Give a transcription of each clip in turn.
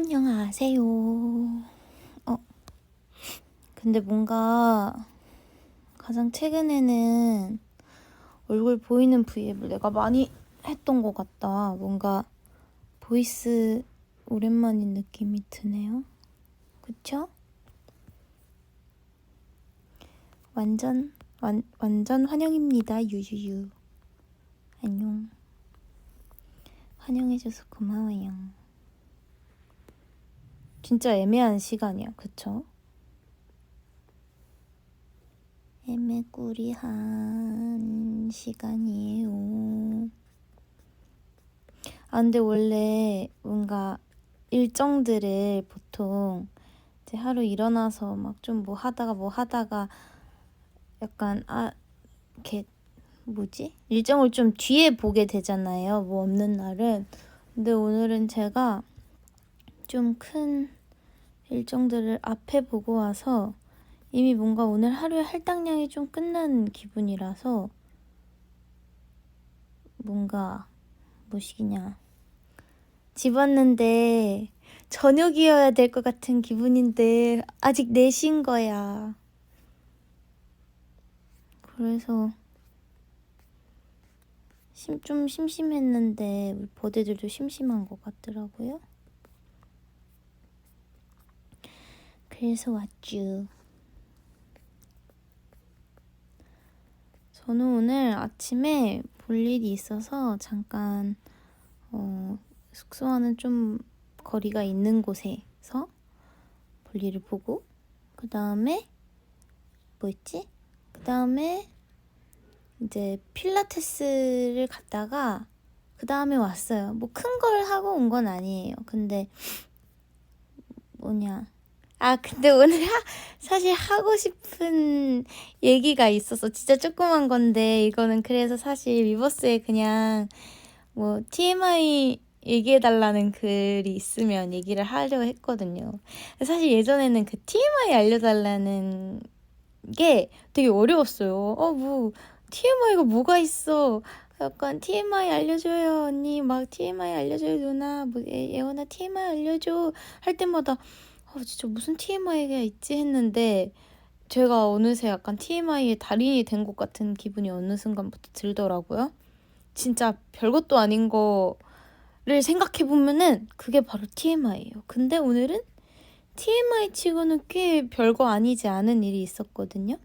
안녕하세요. 근데 뭔가 가장 최근에는 얼굴 보이는 브이앱을 내가 많이 했던 것 같다. 뭔가 보이스 오랜만인 느낌이 드네요. 그쵸? 완전 환영입니다. 유유유. 안녕. 환영해줘서 고마워요. 진짜 애매한 시간이야. 그쵸? 애매꾸리한 시간이에요. 근데 원래 뭔가 일정들을 보통 이제 하루 일어나서 막 좀 뭐 하다가 약간 이렇게 일정을 좀 뒤에 보게 되잖아요. 뭐 없는 날은. 근데 오늘은 제가 좀 큰 일정들을 앞에 보고 와서 이미 뭔가 오늘 하루의 할당량이 좀 끝난 기분이라서 뭔가 뭐시기냐 집 왔는데 저녁이어야 될 것 같은 기분인데 아직 4시인 거야. 그래서 좀 심심했는데 우리 버대들도 심심한 것 같더라고요. 그래서 왔쥬. 저는 오늘 아침에 볼 일이 있어서 잠깐 숙소와는 좀 거리가 있는 곳에서 볼 일을 보고 그 다음에 이제 필라테스를 갔다가 그 다음에 왔어요. 뭐 큰 걸 하고 온 건 아니에요. 근데 근데 오늘 사실 하고 싶은 얘기가 있어서 진짜 조그만 건데 이거는 그래서 사실 위버스에 그냥 뭐 TMI 얘기해달라는 글이 있으면 얘기를 하려고 했거든요. 사실 예전에는 그 TMI 알려달라는 게 되게 어려웠어요. TMI가 뭐가 있어? 약간 TMI 알려줘요 언니, 막 TMI 알려줘요 누나, 뭐 예원아 TMI 알려줘 할 때마다 진짜 무슨 TMI가 있지 했는데 제가 어느새 약간 TMI의 달인이 된 것 같은 기분이 어느 순간부터 들더라고요. 진짜 별것도 아닌 거를 생각해보면은 그게 바로 TMI예요. 근데 오늘은 TMI 치고는 꽤 별거 아니지 않은 일이 있었거든요.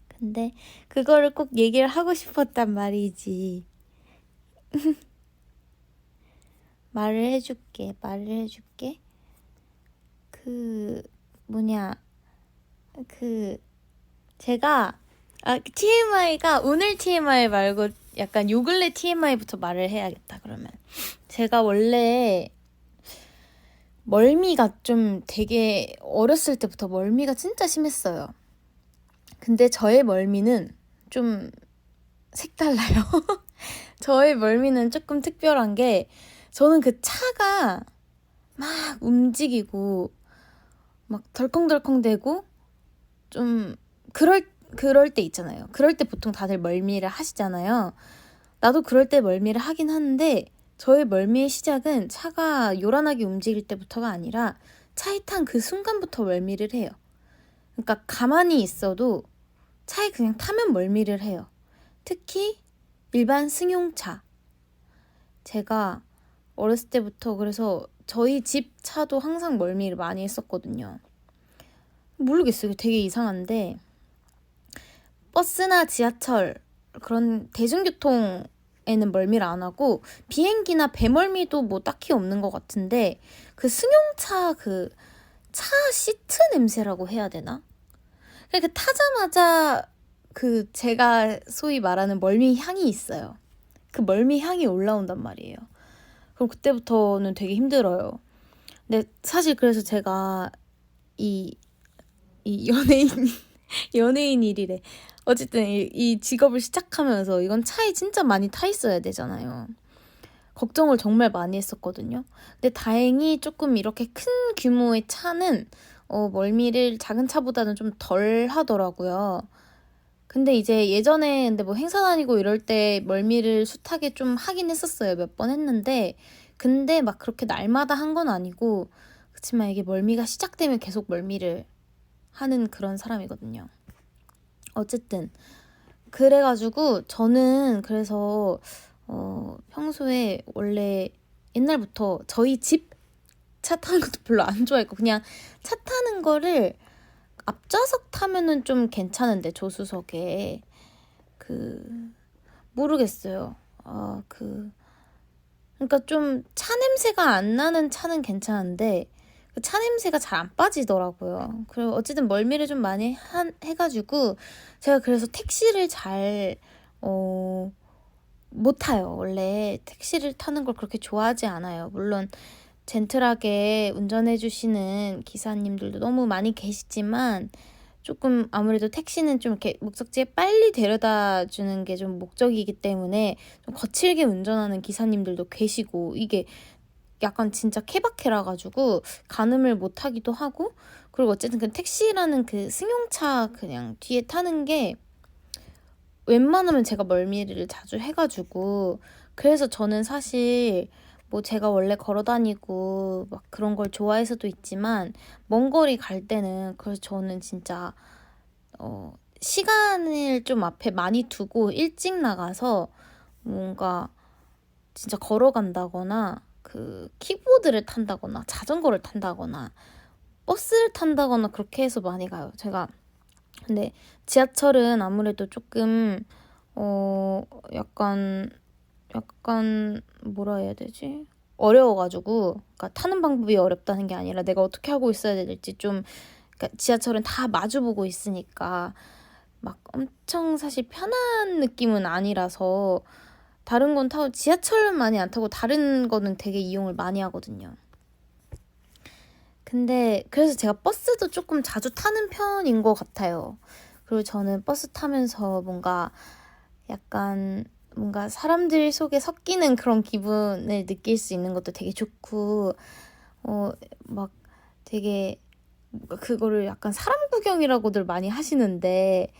근데 그거를 꼭 얘기를 하고 싶었단 말이지. 말을 해줄게. 제가 TMI가 오늘 TMI 말고 약간 요 근래 TMI부터 말을 해야겠다. 그러면 제가 원래 멀미가 좀 되게 어렸을 때부터 멀미가 진짜 심했어요. 근데 저의 멀미는 좀 색달라요. 저의 멀미는 조금 특별한 게 저는 그 차가 막 움직이고 막 덜컹덜컹대고 좀 그럴 때 있잖아요. 그럴 때 보통 다들 멀미를 하시잖아요. 나도 그럴 때 멀미를 하긴 하는데 저의 멀미의 시작은 차가 요란하게 움직일 때부터가 아니라 차에 탄 그 순간부터 멀미를 해요. 그러니까 가만히 있어도 차에 그냥 타면 멀미를 해요. 특히 일반 승용차. 제가 어렸을 때부터 그래서 저희 집 차도 항상 멀미를 많이 했었거든요. 모르겠어요. 되게 이상한데 버스나 지하철 그런 대중교통에는 멀미를 안 하고 비행기나 배멀미도 뭐 딱히 없는 것 같은데 그 승용차 그 차 시트 냄새라고 해야 되나? 그러니까 타자마자 그 제가 소위 말하는 멀미 향이 있어요. 그 멀미 향이 올라온단 말이에요. 그럼 그때부터는 되게 힘들어요. 근데 사실 그래서 제가 이 연예인 일이래. 어쨌든 이 직업을 시작하면서 이건 차에 진짜 많이 타 있어야 되잖아요. 걱정을 정말 많이 했었거든요. 근데 다행히 조금 이렇게 큰 규모의 차는 멀미를 작은 차보다는 좀 덜 하더라고요. 근데 이제 예전에 근데 뭐 행사 다니고 이럴 때 멀미를 숱하게 좀 하긴 했었어요. 몇 번 했는데 근데 막 그렇게 날마다 한 건 아니고, 그치만 이게 멀미가 시작되면 계속 멀미를 하는 그런 사람이거든요. 어쨌든 그래가지고 저는 그래서 평소에 원래 옛날부터 저희 집 차 타는 것도 별로 안 좋아했고, 그냥 차 타는 거를 앞좌석 타면은 좀 괜찮은데, 조수석에 모르겠어요. 그러니까 좀 차 냄새가 안 나는 차는 괜찮은데 그 차 냄새가 잘 안 빠지더라고요. 그리고 어쨌든 멀미를 좀 많이 해가지고 제가 그래서 택시를 잘 못 타요. 원래 택시를 타는 걸 그렇게 좋아하지 않아요. 물론 젠틀하게 운전해 주시는 기사님들도 너무 많이 계시지만 조금 아무래도 택시는 좀 이렇게 목적지에 빨리 데려다 주는 게 좀 목적이기 때문에 좀 거칠게 운전하는 기사님들도 계시고, 이게 약간 진짜 케바케라 가지고 가늠을 못 하기도 하고, 그리고 어쨌든 그 택시라는 그 승용차 그냥 뒤에 타는 게 웬만하면 제가 멀미를 자주 해가지고, 그래서 저는 사실 뭐 제가 원래 걸어 다니고 막 그런 걸 좋아해서도 있지만 먼 거리 갈 때는, 그래서 저는 진짜 시간을 좀 앞에 많이 두고 일찍 나가서 뭔가 진짜 걸어간다거나 그 킥보드를 탄다거나 자전거를 탄다거나 버스를 탄다거나 그렇게 해서 많이 가요, 제가. 근데 지하철은 아무래도 조금 약간 뭐라 해야 되지? 어려워가지고, 그러니까 타는 방법이 어렵다는 게 아니라 내가 어떻게 하고 있어야 될지 좀, 그러니까 지하철은 다 마주보고 있으니까 막 엄청 사실 편한 느낌은 아니라서, 다른 건 타고 지하철은 많이 안 타고 다른 거는 되게 이용을 많이 하거든요. 근데 그래서 제가 버스도 조금 자주 타는 편인 것 같아요. 그리고 저는 버스 타면서 뭔가 사람들 속에 섞이는 그런 기분을 느낄 수 있는 것도 되게 좋고, 막 되게 그거를 약간 사람 구경이라고들 많이 하시는데,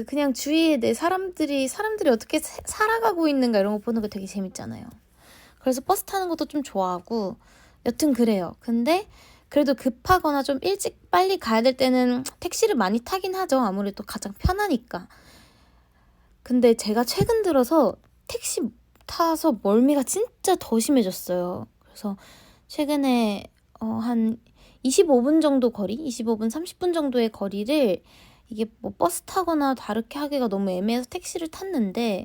그냥 주위에 내 사람들이 어떻게 살아가고 있는가 이런 거 보는 거 되게 재밌잖아요. 그래서 버스 타는 것도 좀 좋아하고, 여튼 그래요. 근데 그래도 급하거나 좀 일찍 빨리 가야 될 때는 택시를 많이 타긴 하죠. 아무래도 가장 편하니까. 근데 제가 최근 들어서 택시 타서 멀미가 진짜 더 심해졌어요. 그래서 최근에 한 25분 정도 거리, 25분, 30분 정도의 거리를 이게 뭐 버스 타거나 다르게 하기가 너무 애매해서 택시를 탔는데,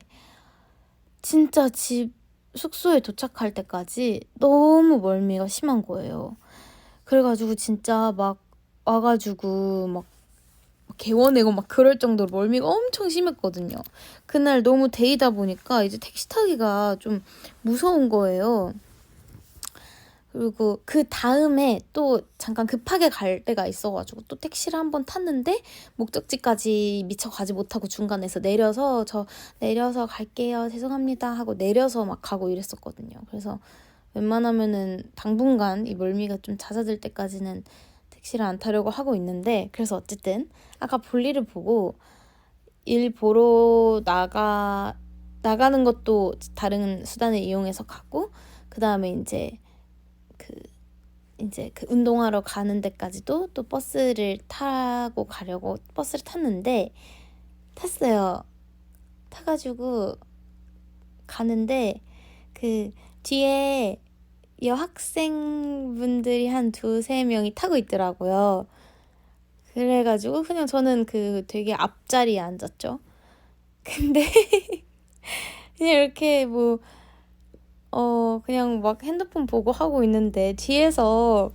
진짜 집 숙소에 도착할 때까지 너무 멀미가 심한 거예요. 그래가지고 진짜 막 와가지고 막 개워내고 막 그럴 정도로 멀미가 엄청 심했거든요. 그날 너무 데이다 보니까 이제 택시 타기가 좀 무서운 거예요. 그리고 그 다음에 또 잠깐 급하게 갈 때가 있어가지고 또 택시를 한번 탔는데, 목적지까지 미처 가지 못하고 중간에서 내려서 갈게요, 죄송합니다 하고 내려서 막 가고 이랬었거든요. 그래서 웬만하면은 당분간 이 멀미가 좀 잦아들 때까지는 택시를 안 타려고 하고 있는데, 그래서 어쨌든 아까 볼일을 보고 일 보러 나가는 것도 다른 수단을 이용해서 가고, 그 다음에 이제 그 운동하러 가는 데까지도 또 버스를 타고 가려고 버스를 탔어요. 타가지고 가는데 그 뒤에 여학생분들이 한 2-3명이 타고 있더라고요. 그래가지고 그냥 저는 그 되게 앞자리에 앉았죠. 근데 그냥 이렇게 그냥 막 핸드폰 보고 하고 있는데 뒤에서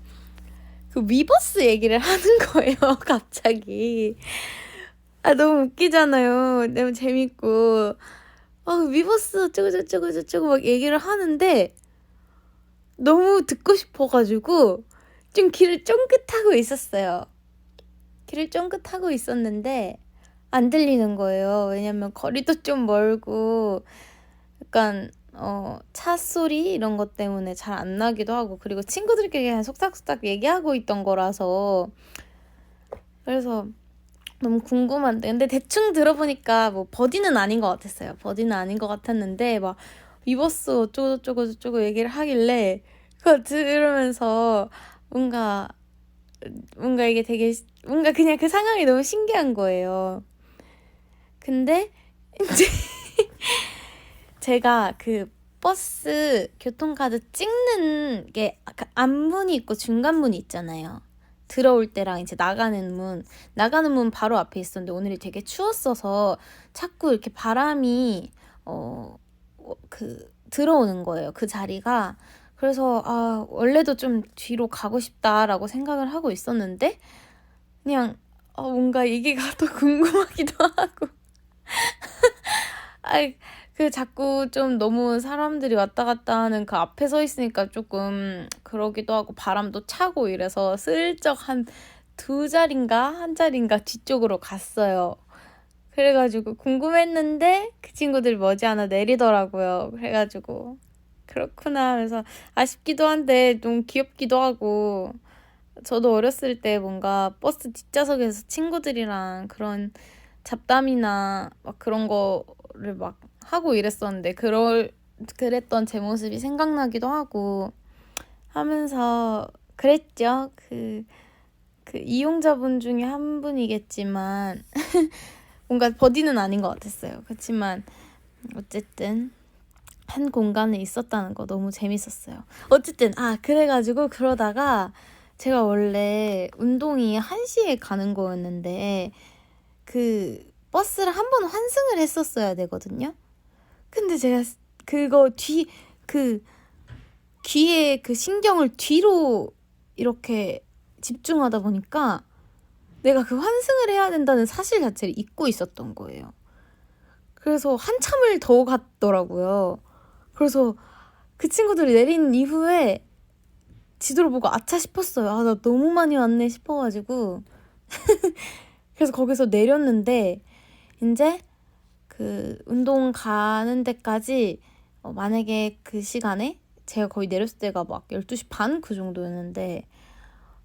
그 위버스 얘기를 하는 거예요, 갑자기. 너무 웃기잖아요. 너무 재밌고. 위버스 어쩌고 막 얘기를 하는데 너무 듣고 싶어가지고 좀 길을 쫑긋하고 있었어요. 길을 쫑긋하고 있었는데 안 들리는 거예요. 왜냐면 거리도 좀 멀고 약간 차 소리 이런 것 때문에 잘 안 나기도 하고, 그리고 친구들끼리 그냥 속닥속닥 얘기하고 있던 거라서, 그래서 너무 궁금한데, 근데 대충 들어보니까 뭐 버디는 아닌 것 같았어요. 버디는 아닌 것 같았는데 막 위버스 어쩌고 얘기를 하길래 그거 들으면서 뭔가 이게 되게 뭔가 그냥 그 상황이 너무 신기한 거예요. 근데 이제 제가 그 버스 교통카드 찍는 게 앞문이 있고 중간문이 있잖아요. 들어올 때랑 이제 나가는 문 바로 앞에 있었는데 오늘이 되게 추웠어서 자꾸 이렇게 바람이 들어오는 거예요. 그 자리가. 그래서 원래도 좀 뒤로 가고 싶다라고 생각을 하고 있었는데 그냥 뭔가 얘기가 더 궁금하기도 하고 자꾸 좀 너무 사람들이 왔다 갔다 하는 그 앞에 서 있으니까 조금 그러기도 하고 바람도 차고 이래서 슬쩍 한 한 자리인가 뒤쪽으로 갔어요. 그래가지고 궁금했는데 그 친구들이 머지않아 내리더라고요. 그래가지고 그렇구나 하면서 아쉽기도 한데 좀 귀엽기도 하고 저도 어렸을 때 뭔가 버스 뒷좌석에서 친구들이랑 그런 잡담이나 막 그런 거를 막 하고 이랬었는데 그랬던 제 모습이 생각나기도 하고 하면서 그랬죠. 그 이용자분 중에 한 분이겠지만 뭔가 버디는 아닌 것 같았어요. 그렇지만 어쨌든 한 공간에 있었다는 거 너무 재밌었어요. 어쨌든 그래가지고 그러다가 제가 원래 운동이 1시에 가는 거였는데 그 버스를 한 번 환승을 했었어야 되거든요. 근데 제가 그거 귀에 그 신경을 뒤로 이렇게 집중하다 보니까 내가 그 환승을 해야 된다는 사실 자체를 잊고 있었던 거예요. 그래서 한참을 더 갔더라고요. 그래서 그 친구들이 내린 이후에 지도를 보고 아차 싶었어요. 나 너무 많이 왔네 싶어가지고 그래서 거기서 내렸는데 이제 그 운동 가는 데까지 만약에 그 시간에 제가 거의 내렸을 때가 막 12시 반 그 정도였는데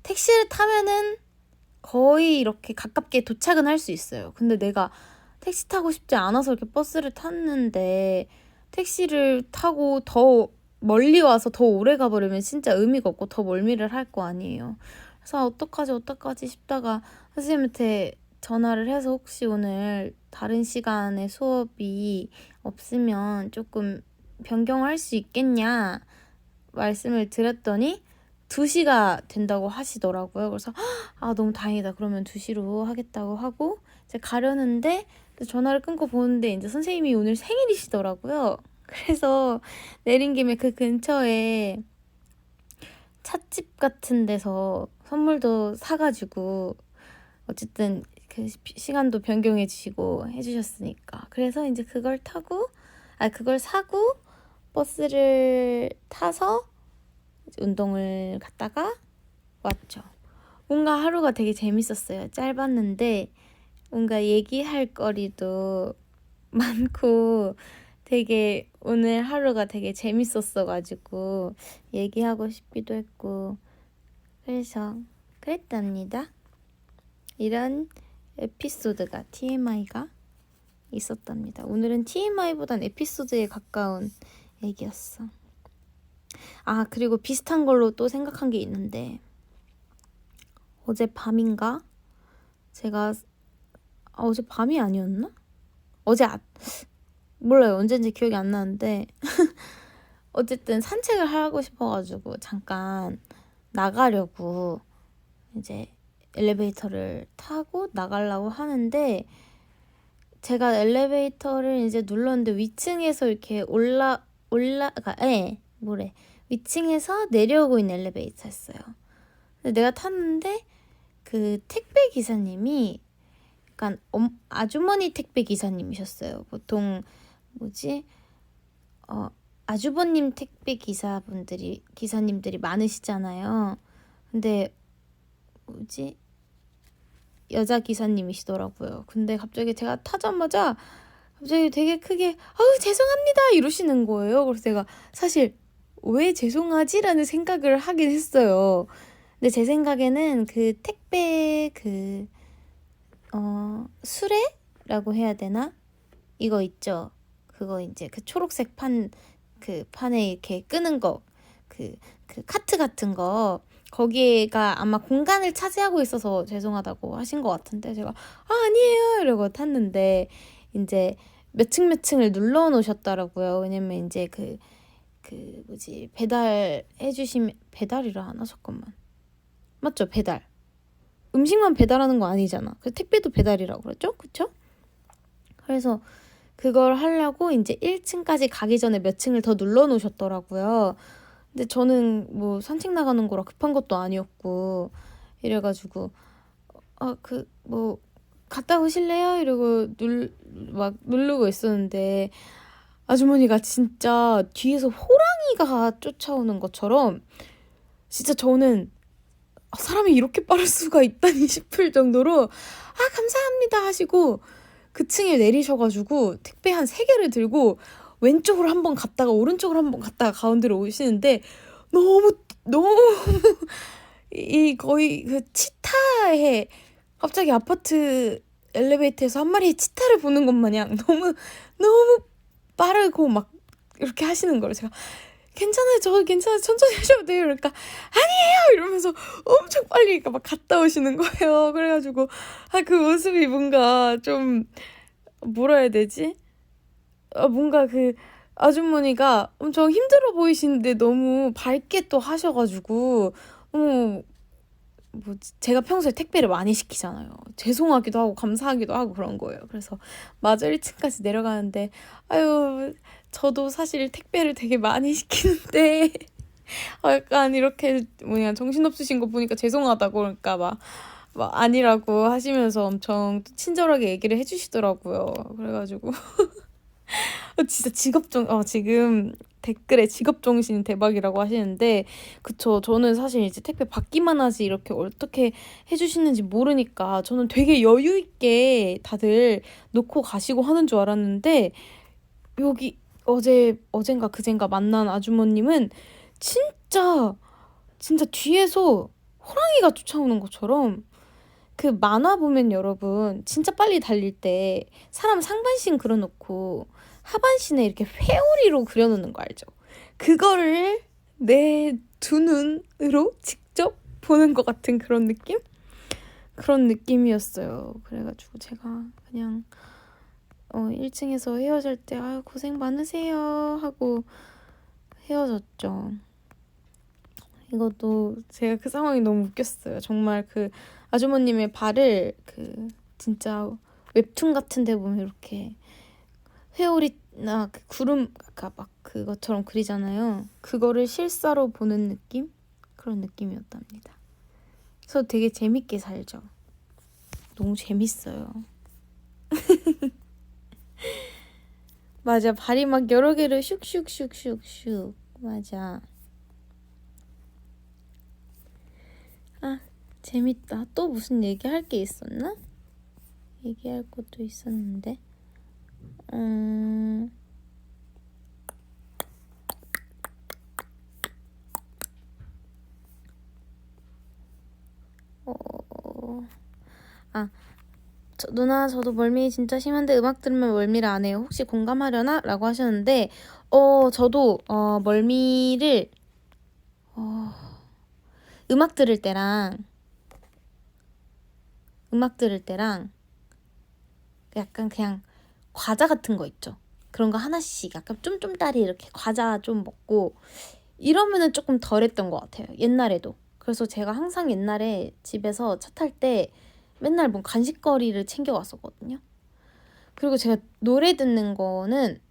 택시를 타면은 거의 이렇게 가깝게 도착은 할 수 있어요. 근데 내가 택시 타고 싶지 않아서 이렇게 버스를 탔는데 택시를 타고 더 멀리 와서 더 오래 가버리면 진짜 의미가 없고 더 멀미를 할 거 아니에요. 그래서 어떡하지 싶다가 선생님한테 전화를 해서 혹시 오늘 다른 시간에 수업이 없으면 조금 변경할 수 있겠냐 말씀을 드렸더니 2시가 된다고 하시더라고요. 그래서 너무 다행이다. 그러면 2시로 하겠다고 하고 이제 가려는데 전화를 끊고 보는데 이제 선생님이 오늘 생일이시더라고요. 그래서 내린 김에 그 근처에 찻집 같은 데서 선물도 사가지고 어쨌든 그 시간도 변경해 주시고 해주셨으니까 그래서 이제 그걸 사고 버스를 타서 운동을 갔다가 왔죠. 뭔가 하루가 되게 재밌었어요. 짧았는데 뭔가 얘기할 거리도 많고 되게 오늘 하루가 되게 재밌었어가지고 얘기하고 싶기도 했고 그래서 그랬답니다. 이런 에피소드가 TMI가 있었답니다. 오늘은 TMI보단 에피소드에 가까운 얘기였어. 그리고 비슷한 걸로 또 생각한 게 있는데 어제 밤인가? 제가 어제 밤이 아니었나? 몰라요. 언제인지 기억이 안 나는데 어쨌든 산책을 하고 싶어가지고 잠깐 나가려고 이제 엘리베이터를 타고 나가려고 하는데 제가 엘리베이터를 이제 눌렀는데 위층에서 이렇게 위층에서 내려오고 있는 엘리베이터였어요. 근데 내가 탔는데 그 택배 기사님이 약간 아주머니 택배 기사님이셨어요. 보통 아주버님 택배 기사님들이 많으시잖아요. 근데 여자 기사님이시더라고요. 근데 갑자기 제가 타자마자 갑자기 되게 크게 죄송합니다 이러시는 거예요. 그래서 제가 사실 왜 죄송하지라는 생각을 하긴 했어요. 근데 제 생각에는 그 택배 수레라고 해야 되나? 이거 있죠. 그거 이제 그 초록색 판 그 판에 이렇게 끄는 거, 그 카트 같은 거, 거기가 아마 공간을 차지하고 있어서 죄송하다고 하신 것 같은데, 제가 아니에요 이러고 탔는데 이제 몇 층을 눌러 놓으셨더라고요. 왜냐면 이제 배달이라 하나? 잠깐만. 맞죠? 배달. 음식만 배달하는 거 아니잖아. 그 택배도 배달이라고 그랬죠? 그쵸? 그래서 그걸 하려고 이제 1층까지 가기 전에 몇 층을 더 눌러 놓으셨더라고요. 근데 저는 뭐 산책 나가는 거라 급한 것도 아니었고, 이래가지고, 갔다 오실래요? 이러고 누르고 있었는데, 아주머니가 진짜 뒤에서 호랑이가 쫓아오는 것처럼, 진짜 저는 사람이 이렇게 빠를 수가 있다니 싶을 정도로 감사합니다 하시고 그 층에 내리셔가지고 택배 한 3개를 들고 왼쪽으로 한번 갔다가 오른쪽으로 한번 갔다가 가운데로 오시는데 너무 이 거의 그 치타에 갑자기 아파트 엘리베이터에서 한 마리의 치타를 보는 것 마냥 너무 빠르고 막 이렇게 하시는 거를 제가 괜찮아요. 천천히 하셔도 돼요. 그러니까 아니에요 이러면서 엄청 빨리 막 갔다 오시는 거예요. 그래가지고 그 모습이 뭔가 좀 뭐라 해야 되지? 뭔가 그 아주머니가 엄청 힘들어 보이시는데 너무 밝게 또 하셔가지고 제가 평소에 택배를 많이 시키잖아요. 죄송하기도 하고 감사하기도 하고 그런 거예요. 그래서 마저 1층까지 내려가는데 저도 사실 택배를 되게 많이 시키는데 약간 이렇게 정신없으신 거 보니까 죄송하다고 그러니까 막 아니라고 하시면서 엄청 친절하게 얘기를 해주시더라고요. 그래가지고 진짜 지금 댓글에 직업정신 대박이라고 하시는데 그쵸. 저는 사실 이제 택배 받기만 하지 이렇게 어떻게 해주시는지 모르니까 저는 되게 여유 있게 다들 놓고 가시고 하는 줄 알았는데 여기 어젠가 그젠가 만난 아주머님은 진짜 뒤에서 호랑이가 쫓아오는 것처럼 그 만화 보면 여러분 진짜 빨리 달릴 때 사람 상반신 그려놓고 하반신에 이렇게 회오리로 그려놓는 거 알죠? 그거를 내 두 눈으로 직접 보는 것 같은 그런 느낌? 그런 느낌이었어요. 그래가지고 제가 그냥 1층에서 헤어질 때 고생 많으세요 하고 헤어졌죠. 이것도 제가 그 상황이 너무 웃겼어요. 정말 그 아주머님의 발을 진짜 웹툰 같은 데 보면 이렇게 회오리나 구름 막 그것처럼 그리잖아요. 그거를 실사로 보는 느낌? 그런 느낌이었답니다. 그래서 되게 재밌게 살죠. 너무 재밌어요. 맞아. 발이 막 여러 개를 슉슉슉슉슉. 맞아. 재밌다. 또 무슨 얘기할 게 있었나? 얘기할 것도 있었는데. 누나 저도 멀미 진짜 심한데 음악 들으면 멀미를 안 해요. 혹시 공감하려나? 라고 하셨는데 저도 멀미를 음악 들을 때랑 약간 그냥 과자 같은 거 있죠. 그런 거 하나씩 약간 쫌쫌따리 이렇게 과자 좀 먹고 이러면은 조금 덜했던 것 같아요. 옛날에도. 그래서 제가 항상 옛날에 집에서 차 탈 때 맨날 뭐 간식거리를 챙겨왔었거든요. 그리고 제가 노래 듣는 거는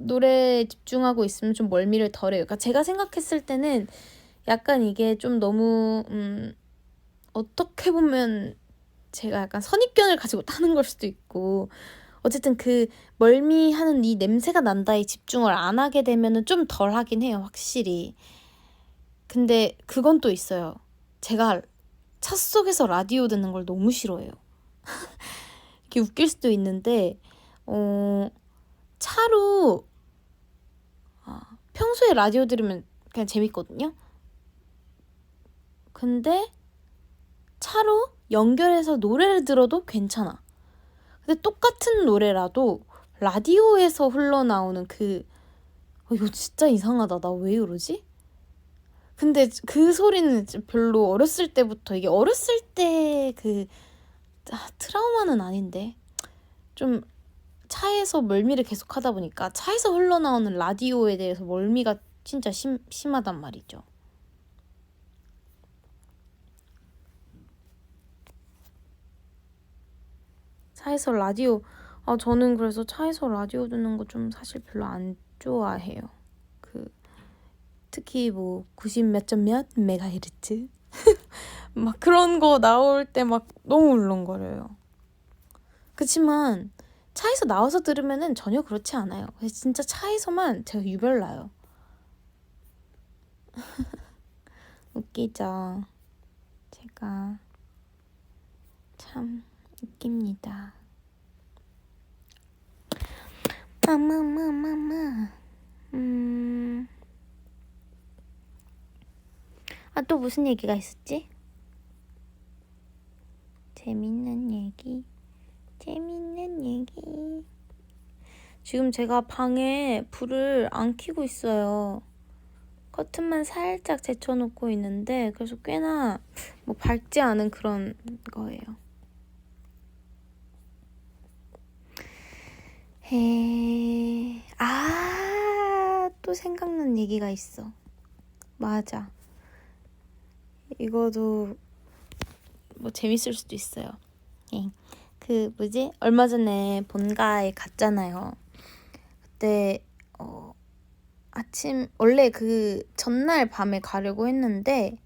노래에 집중하고 있으면 좀 멀미를 덜해요. 그러니까 제가 생각했을 때는 약간 이게 좀 너무 어떻게 보면 제가 약간 선입견을 가지고 타는 걸 수도 있고 어쨌든 그 멀미하는 이 냄새가 난다에 집중을 안 하게 되면은 좀 덜 하긴 해요. 확실히. 근데 그건 또 있어요. 제가 차 속에서 라디오 듣는 걸 너무 싫어해요. 이렇게 웃길 수도 있는데 차로 평소에 라디오 들으면 그냥 재밌거든요. 근데 차로 연결해서 노래를 들어도 괜찮아. 근데 똑같은 노래라도 라디오에서 흘러나오는 이거 진짜 이상하다. 나 왜 이러지? 근데 그 소리는 별로 어렸을 때부터, 이게 어렸을 때 트라우마는 아닌데, 좀 차에서 멀미를 계속 하다 보니까 차에서 흘러나오는 라디오에 대해서 멀미가 진짜 심하단 말이죠. 차에서 라디오, 저는 그래서 차에서 라디오 듣는 거 좀 사실 별로 안 좋아해요. 특히 뭐 90 몇 점 몇 메가헤르츠 막 그런 거 나올 때 막 너무 울렁거려요. 그치만 차에서 나와서 들으면은 전혀 그렇지 않아요. 그래서 진짜 차에서만 제가 유별나요. 웃기죠. 제가 참 웃깁니다. 마마마마마. 또 무슨 얘기가 있었지? 재밌는 얘기. 지금 제가 방에 불을 안 켜고 있어요. 커튼만 살짝 제쳐놓고 있는데, 그래서 꽤나 뭐 밝지 않은 그런 거예요. 또 생각난 얘기가 있어. 맞아. 이거도 뭐 재밌을 수도 있어요. 얼마 전에 본가에 갔잖아요. 그때 원래 전날 밤에 가려고 했는데,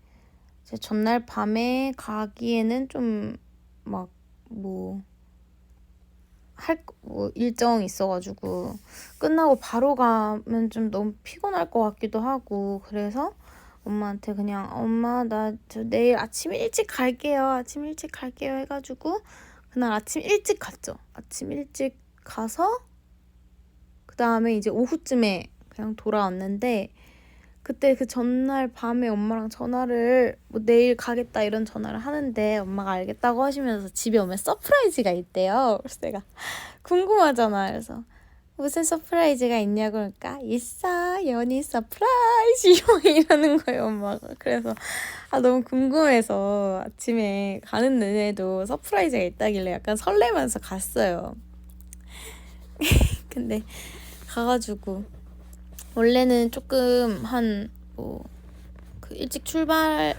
전날 밤에 가기에는 좀 일정이 있어가지고 끝나고 바로 가면 좀 너무 피곤할 것 같기도 하고, 그래서 엄마한테 그냥 엄마 나 내일 아침 일찍 갈게요 해가지고 그날 아침 일찍 갔죠. 아침 일찍 가서 그 다음에 이제 오후쯤에 그냥 돌아왔는데, 그때 전날 밤에 엄마랑 전화를 내일 가겠다 이런 전화를 하는데, 엄마가 알겠다고 하시면서 집에 오면 서프라이즈가 있대요. 그래서 내가 궁금하잖아. 그래서 무슨 서프라이즈가 있냐고 그러니까 있어 연희 서프라이즈 이러는 거예요, 엄마가. 그래서 너무 궁금해서 아침에 가는 내내도 서프라이즈가 있다길래 약간 설레면서 갔어요. 근데 가가지고 원래는 조금 일찍 출발을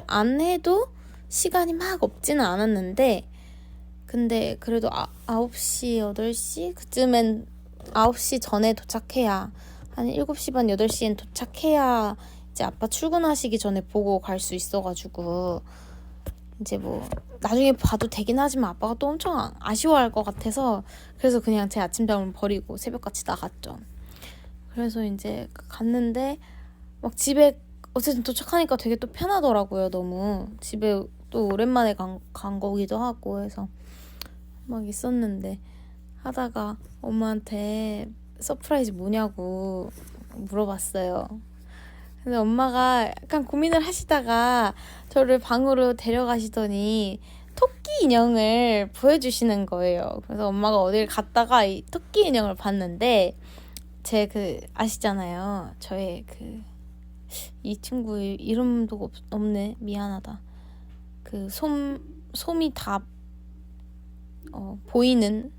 안 해도 시간이 막 없지는 않았는데, 근데 그래도 9시, 8시? 그쯤엔 9시 전에 도착해야, 한 7시 반, 8시엔 도착해야 이제 아빠 출근하시기 전에 보고 갈 수 있어가지고, 이제 나중에 봐도 되긴 하지만 아빠가 또 엄청 아쉬워할 것 같아서, 그래서 그냥 제 아침잠을 버리고 새벽같이 나갔죠. 그래서 이제 갔는데 집에 어쨌든 도착하니까 되게 또 편하더라고요. 너무 집에 또 오랜만에 간 거기도 하고 해서 있었는데, 하다가 엄마한테 서프라이즈 뭐냐고 물어봤어요. 근데 엄마가 약간 고민을 하시다가 저를 방으로 데려가시더니 토끼 인형을 보여주시는 거예요. 그래서 엄마가 어딜 갔다가 이 토끼 인형을 봤는데, 아시잖아요. 저의 이 친구 이름도 없네. 미안하다. 솜이 다 보이는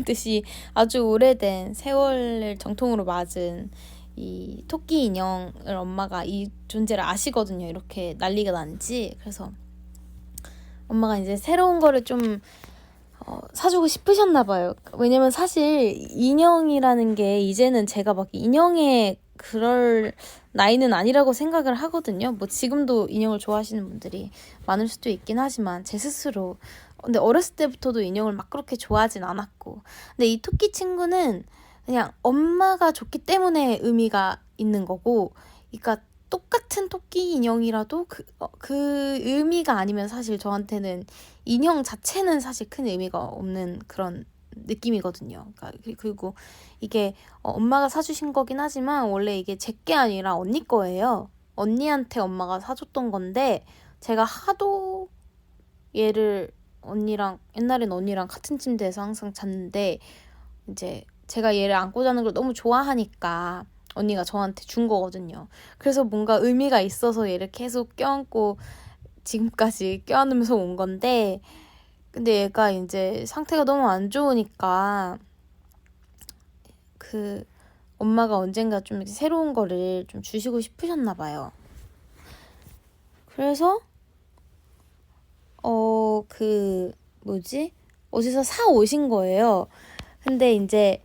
듯이 아주 오래된 세월을 정통으로 맞은 이 토끼 인형을 엄마가 이 존재를 아시거든요. 이렇게 난리가 난지. 그래서 엄마가 이제 새로운 거를 좀 사주고 싶으셨나 봐요. 왜냐면 사실 인형이라는 게 이제는 제가 인형에 그럴 나이는 아니라고 생각을 하거든요. 지금도 인형을 좋아하시는 분들이 많을 수도 있긴 하지만, 제 스스로 근데 어렸을 때부터도 인형을 막 그렇게 좋아하진 않았고, 근데 이 토끼 친구는 그냥 엄마가 좋기 때문에 의미가 있는 거고, 그러니까 똑같은 토끼 인형이라도 그 의미가 아니면 사실 저한테는 인형 자체는 사실 큰 의미가 없는 그런 느낌이거든요. 그리고 이게 엄마가 사주신 거긴 하지만 원래 이게 제 게 아니라 언니 거예요. 언니한테 엄마가 사줬던 건데, 제가 하도 얘를 옛날엔 언니랑 같은 침대에서 항상 잤는데, 이제 제가 얘를 안고 자는 걸 너무 좋아하니까 언니가 저한테 준 거거든요. 그래서 뭔가 의미가 있어서 얘를 계속 껴안고 지금까지 껴안으면서 온 건데, 근데 얘가 이제 상태가 너무 안 좋으니까 그 엄마가 언젠가 좀 새로운 거를 좀 주시고 싶으셨나 봐요. 그래서 어디서 사 오신 거예요. 근데 이제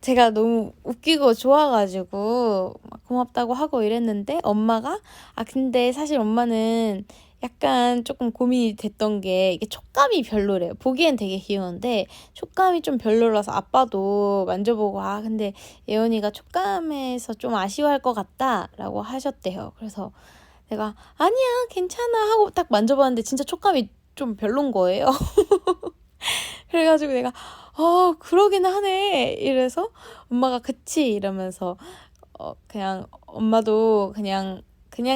제가 너무 웃기고 좋아가지고 막 고맙다고 하고 이랬는데 엄마가 근데 사실 엄마는 약간 조금 고민이 됐던 게 이게 촉감이 별로래요. 보기엔 되게 귀여운데 촉감이 좀 별로라서 아빠도 만져보고 근데 예원이가 촉감에서 좀 아쉬워할 것 같다라고 하셨대요. 그래서 내가 아니야 괜찮아 하고 딱 만져봤는데 진짜 촉감이 좀 별론 거예요. 그래가지고 내가 그러긴 하네 이래서 엄마가 그치 이러면서 그냥 엄마도 그냥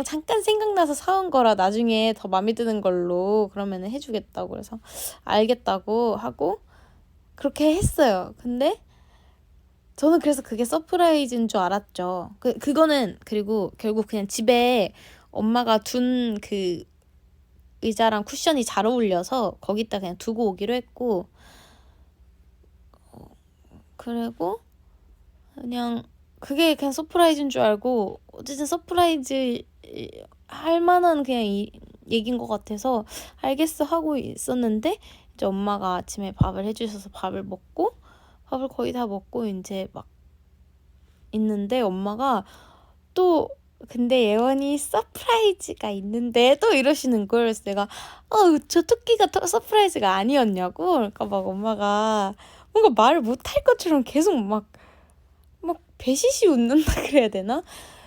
잠깐 생각나서 사온 거라 나중에 더 마음에 드는 걸로 그러면은 해주겠다고 그래서 알겠다고 하고 그렇게 했어요. 근데 저는 그래서 그게 서프라이즈인 줄 알았죠. 그거는 그리고 결국 그냥 집에 엄마가 둔 그 의자랑 쿠션이 잘 어울려서 거기다 그냥 두고 오기로 했고, 그리고 그냥 그게 그냥 서프라이즈인 줄 알고 어쨌든 서프라이즈 할 만한 그냥 얘기인 것 같아서 알겠어 하고 있었는데 이제 엄마가 아침에 밥을 해주셔서 밥을 거의 다 먹고 이제 막 있는데 엄마가 또 근데 예원이 서프라이즈가 있는데 또 이러시는 걸. 그래서 내가 저 토끼가 서프라이즈가 아니었냐고. 그러니까 막 엄마가 뭔가 말을 못할 것처럼 계속 막 배시시 웃는다 그래야 되나?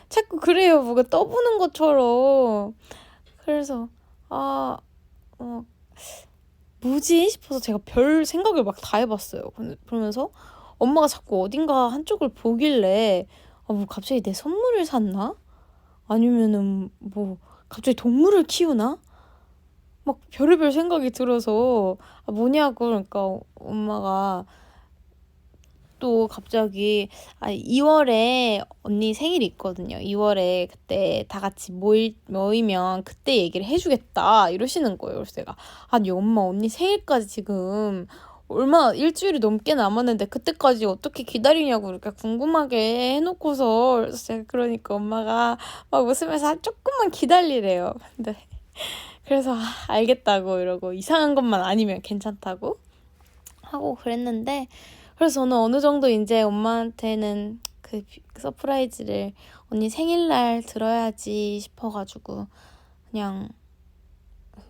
자꾸 그래요. 뭔가 떠보는 것처럼. 그래서 뭐지 싶어서 제가 별 생각을 막 다 해봤어요. 그러면서 엄마가 자꾸 어딘가 한쪽을 보길래 뭐 갑자기 내 선물을 샀나? 아니면은 뭐 갑자기 동물을 키우나? 막 별의별 생각이 들어서 뭐냐고. 그러니까 엄마가 또 갑자기 2월에 언니 생일이 있거든요. 2월에 그때 다 같이 모이면 그때 얘기를 해주겠다 이러시는 거예요. 그래서 제가 아니 엄마 언니 생일까지 지금 일주일이 넘게 남았는데 그때까지 어떻게 기다리냐고 이렇게 궁금하게 해놓고서. 그래서 제가 그러니까 엄마가 막 웃으면서 조금만 기다리래요. 근데 그래서 알겠다고 이러고 이상한 것만 아니면 괜찮다고 하고 그랬는데, 그래서 저는 어느 정도 이제 엄마한테는 그 서프라이즈를 언니 생일날 들어야지 싶어가지고 그냥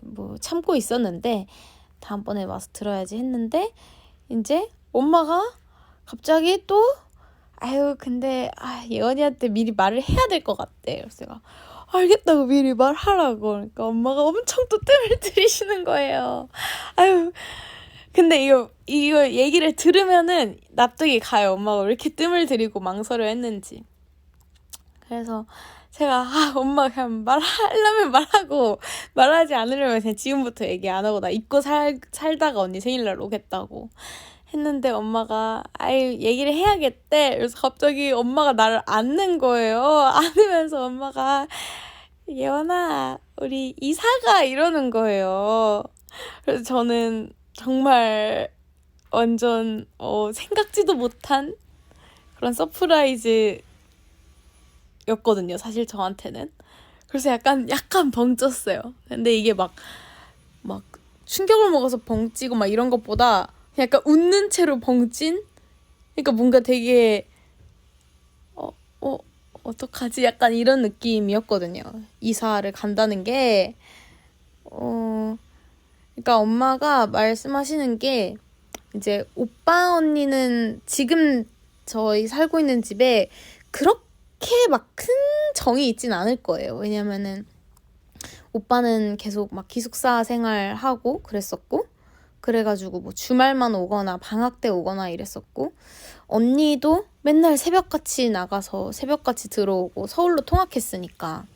뭐 참고 있었는데 다음번에 와서 들어야지 했는데 이제 엄마가 갑자기 또 근데 예원이한테 미리 말을 해야 될 것 같대. 그래서 제가 알겠다고 미리 말하라고. 그러니까 엄마가 엄청 또 뜸을 들이시는 거예요. 근데 이거 얘기를 들으면은 납득이 가요. 엄마가 왜 이렇게 뜸을 들이고 망설여 했는지. 그래서 제가 엄마 그냥 말하려면 말하고 말하지 않으려면 그냥 지금부터 얘기 안 하고 나 잊고 살다가 언니 생일날 오겠다고 했는데 엄마가 얘기를 해야겠대. 그래서 갑자기 엄마가 나를 안는 거예요. 안으면서 엄마가 예원아 우리 이사가 이러는 거예요. 그래서 저는 정말 완전 생각지도 못한 그런 서프라이즈였거든요. 사실 저한테는. 그래서 약간 벙쪘어요. 근데 이게 막 충격을 먹어서 벙찌고 막 이런 것보다 약간 웃는 채로 벙찐? 그러니까 뭔가 되게 어떡하지? 약간 이런 느낌이었거든요. 이사를 간다는 게. 그러니까 엄마가 말씀하시는 게 이제 오빠 언니는 지금 저희 살고 있는 집에 그렇게 막 큰 정이 있진 않을 거예요. 왜냐면은 오빠는 계속 막 기숙사 생활하고 그랬었고, 그래가지고 뭐 주말만 오거나 방학 때 오거나 이랬었고, 언니도 맨날 새벽같이 나가서 새벽같이 들어오고 서울로 통학했으니까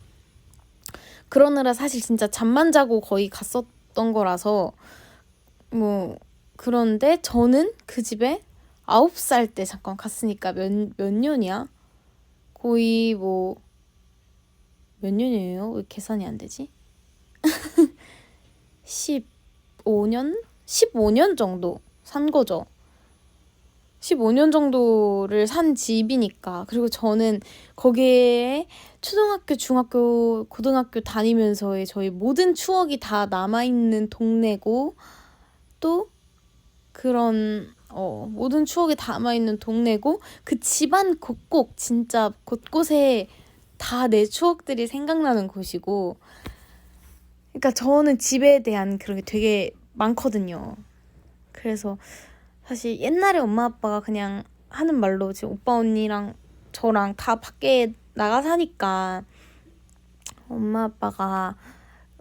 그러느라 사실 진짜 잠만 자고 거의 갔었던 거라서 뭐. 그런데 저는 그 집에 9살 때 잠깐 갔으니까 몇 년이야? 거의 뭐 몇 년이에요? 왜 계산이 안 되지? 15년? 15년 정도 산 거죠. 15년 정도를 산 집이니까. 그리고 저는 거기에 초등학교, 중학교, 고등학교 다니면서의 저희 모든 추억이 다 남아있는 동네고, 또 그런 모든 추억이 담아있는 동네고, 그 집안 곳곳 진짜 곳곳에 다 내 추억들이 생각나는 곳이고, 그러니까 저는 집에 대한 그런 게 되게 많거든요. 그래서 사실 옛날에 엄마 아빠가 그냥 하는 말로 지금 오빠 언니랑 저랑 다 밖에 나가 사니까 엄마 아빠가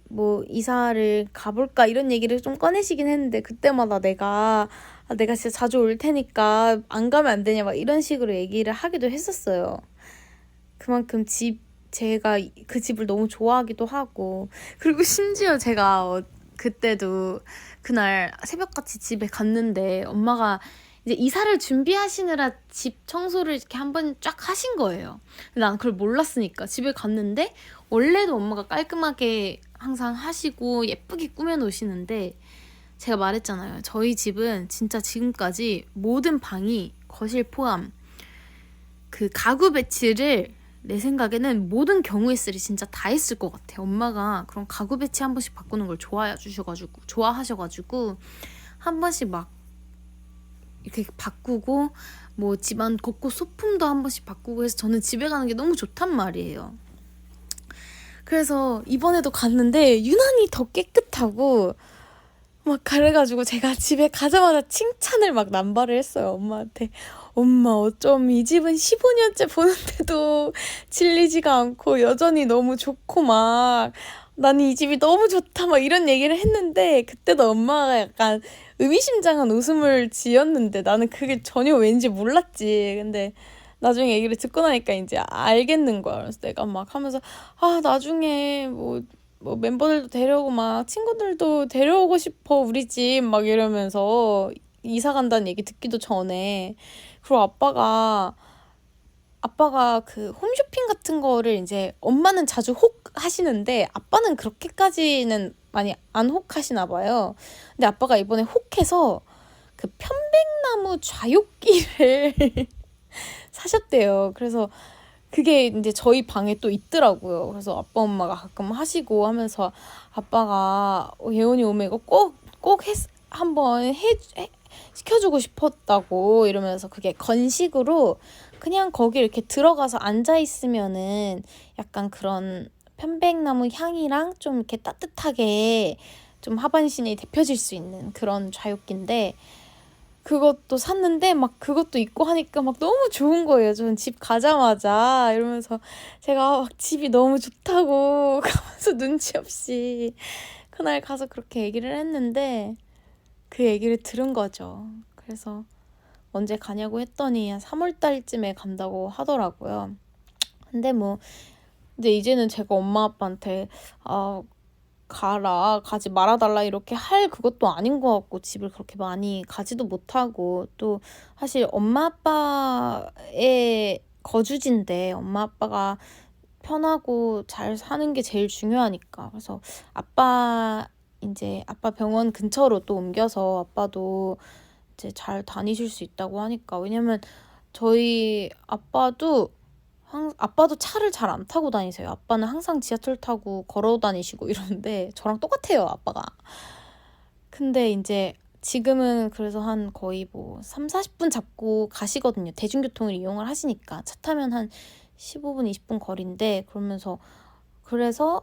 뭐 이사를 가볼까 이런 얘기를 좀 꺼내시긴 했는데, 그때마다 내가 진짜 자주 올 테니까 안 가면 안 되냐 막 이런 식으로 얘기를 하기도 했었어요. 그만큼 제가 그 집을 너무 좋아하기도 하고, 그리고 심지어 제가 그때도 그날 새벽같이 집에 갔는데 엄마가 이제 이사를 준비하시느라 집 청소를 이렇게 한번 쫙 하신 거예요. 근데 난 그걸 몰랐으니까 집에 갔는데, 원래도 엄마가 깔끔하게 항상 하시고 예쁘게 꾸며 놓으시는데, 제가 말했잖아요. 저희 집은 진짜 지금까지 모든 방이 거실 포함 그 가구 배치를 내 생각에는 모든 경우에 쓰리 진짜 다 했을 것 같아. 엄마가 그런 가구 배치 한 번씩 바꾸는 걸 좋아하셔가지고 한 번씩 막 이렇게 바꾸고, 뭐 집안 곳곳 소품도 한 번씩 바꾸고 해서 저는 집에 가는 게 너무 좋단 말이에요. 그래서 이번에도 갔는데 유난히 더 깨끗하고 막 그래가지고 제가 집에 가자마자 칭찬을 막 남발을 했어요, 엄마한테. 엄마, 어쩜 이 집은 15년째 보는데도 질리지가 않고 여전히 너무 좋고 막 나는 이 집이 너무 좋다 막 이런 얘기를 했는데, 그때도 엄마가 약간 의미심장한 웃음을 지었는데 나는 그게 전혀 왠지 몰랐지. 근데 나중에 얘기를 듣고 나니까 이제 알겠는 거야. 그래서 내가 막 하면서 나중에 뭐 멤버들도 데려오고 막 친구들도 데려오고 싶어 우리 집 막 이러면서 이사 간다는 얘기 듣기도 전에. 그리고 아빠가 그 홈쇼핑 같은 거를 이제 엄마는 자주 혹 하시는데 아빠는 그렇게까지는 많이 안 혹 하시나 봐요. 근데 아빠가 이번에 혹해서 그 편백나무 좌욕기를 사셨대요. 그래서 그게 이제 저희 방에 또 있더라고요. 그래서 아빠 엄마가 가끔 하시고 하면서 아빠가 예원이 오면 이거 꼭 한번 시켜주고 싶었다고 이러면서, 그게 건식으로 그냥 거기 이렇게 들어가서 앉아 있으면은 약간 그런 편백나무 향이랑 좀 이렇게 따뜻하게 좀 하반신이 데펴질 수 있는 그런 좌욕기인데, 그것도 샀는데 막 그것도 있고 하니까 막 너무 좋은 거예요. 저는 집 가자마자 이러면서 제가 막 집이 너무 좋다고 가면서 눈치 없이 그날 가서 그렇게 얘기를 했는데, 그 얘기를 들은 거죠. 그래서 언제 가냐고 했더니 한 3월 달쯤에 간다고 하더라고요. 근데 이제는 제가 엄마 아빠한테 가지 말아달라 이렇게 할 그것도 아닌 것 같고, 집을 그렇게 많이 가지도 못하고, 또 사실 엄마 아빠의 거주지인데 엄마 아빠가 편하고 잘 사는 게 제일 중요하니까. 그래서 아빠 병원 근처로 또 옮겨서 아빠도 이제 잘 다니실 수 있다고 하니까. 왜냐면 저희 아빠도 차를 잘 안 타고 다니세요. 아빠는 항상 지하철 타고 걸어 다니시고 이러는데 저랑 똑같아요, 아빠가. 근데 이제 지금은 그래서 한 거의 뭐 3, 40분 잡고 가시거든요. 대중교통을 이용을 하시니까. 차 타면 한 15분, 20분 거리인데, 그래서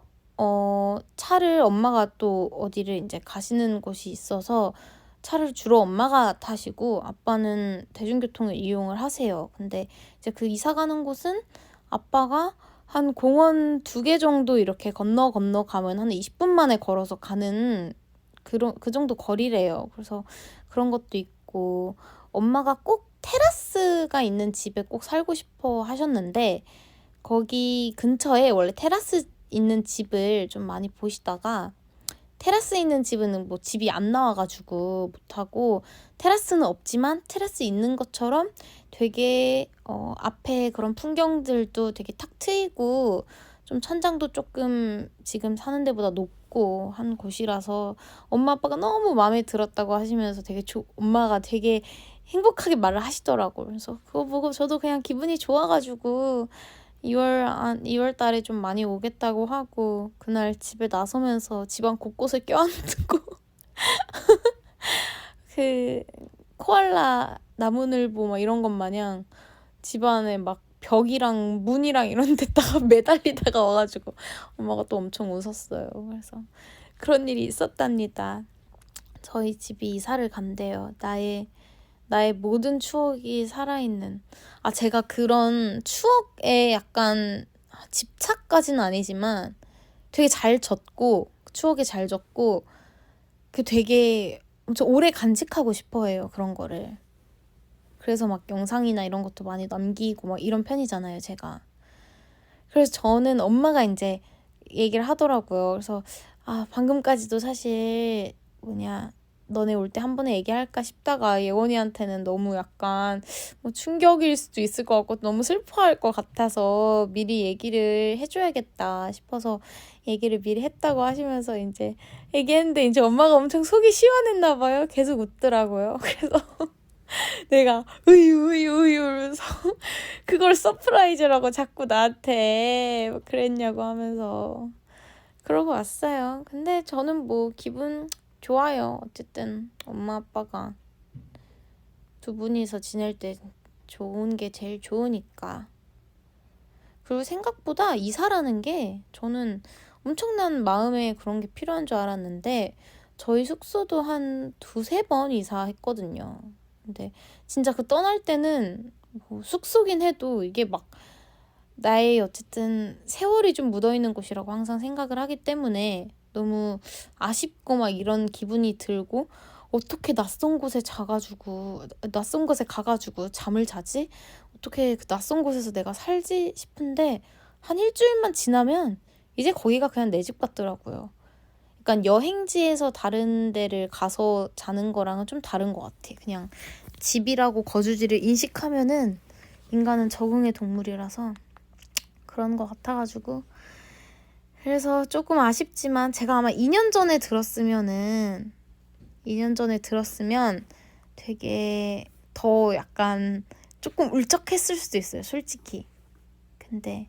차를 엄마가 또 어디를 이제 가시는 곳이 있어서 차를 주로 엄마가 타시고 아빠는 대중교통을 이용을 하세요. 근데 이제 그 이사 가는 곳은 아빠가 한 공원 2개 정도 이렇게 건너 가면 한 20분 만에 걸어서 가는 그 정도 거리래요. 그래서 그런 것도 있고, 엄마가 꼭 테라스가 있는 집에 꼭 살고 싶어 하셨는데, 거기 근처에 원래 테라스 있는 집을 좀 많이 보시다가 테라스 있는 집은 뭐 집이 안 나와가지고 못하고, 테라스는 없지만 테라스 있는 것처럼 되게 앞에 그런 풍경들도 되게 탁 트이고 좀 천장도 조금 지금 사는 데보다 높고 한 곳이라서 엄마 아빠가 너무 마음에 들었다고 하시면서 엄마가 되게 행복하게 말을 하시더라고요. 그래서 그거 보고 저도 그냥 기분이 좋아가지고 2월 달에 좀 많이 오겠다고 하고, 그날 집에 나서면서 집안 곳곳을 껴안고 그 코알라 나무늘보 막 이런 것 마냥 집안에 막 벽이랑 문이랑 이런 데다가 매달리다가 와가지고 엄마가 또 엄청 웃었어요. 그래서 그런 일이 있었답니다. 저희 집이 이사를 간대요. 나의 모든 추억이 살아있는. 제가 그런 추억에 약간 집착까지는 아니지만 되게 잘 젖고, 추억에 잘 젖고, 되게 엄청 오래 간직하고 싶어 해요, 그런 거를. 그래서 막 영상이나 이런 것도 많이 남기고 막 이런 편이잖아요, 제가. 그래서 저는 엄마가 이제 얘기를 하더라고요. 그래서 방금까지도 사실 너네 올 때 한 번에 얘기할까 싶다가 예원이한테는 너무 약간 뭐 충격일 수도 있을 것 같고 너무 슬퍼할 것 같아서 미리 얘기를 해줘야겠다 싶어서 얘기를 미리 했다고 하시면서 이제 얘기했는데, 이제 엄마가 엄청 속이 시원했나 봐요. 계속 웃더라고요. 그래서 내가 우유 이러면서 그걸 서프라이즈라고 자꾸 나한테 그랬냐고 하면서 그러고 왔어요. 근데 저는 뭐 기분 좋아요. 어쨌든 엄마 아빠가 두 분이서 지낼 때 좋은 게 제일 좋으니까. 그리고 생각보다 이사라는 게 저는 엄청난 마음에 그런 게 필요한 줄 알았는데, 저희 숙소도 한 2-3번 이사했거든요. 근데 진짜 그 떠날 때는 뭐 숙소긴 해도 이게 막 나의 어쨌든 세월이 좀 묻어있는 곳이라고 항상 생각을 하기 때문에 너무 아쉽고 막 이런 기분이 들고, 어떻게 낯선 곳에 가가지고 잠을 자지? 어떻게 그 낯선 곳에서 내가 살지 싶은데, 한 일주일만 지나면 이제 거기가 그냥 내 집 같더라고요. 그러니까 여행지에서 다른 데를 가서 자는 거랑은 좀 다른 것 같아. 그냥 집이라고 거주지를 인식하면은 인간은 적응의 동물이라서 그런 것 같아가지고, 그래서 조금 아쉽지만 제가 아마 2년 전에 들었으면 되게 더 약간 조금 울적했을 수도 있어요, 솔직히. 근데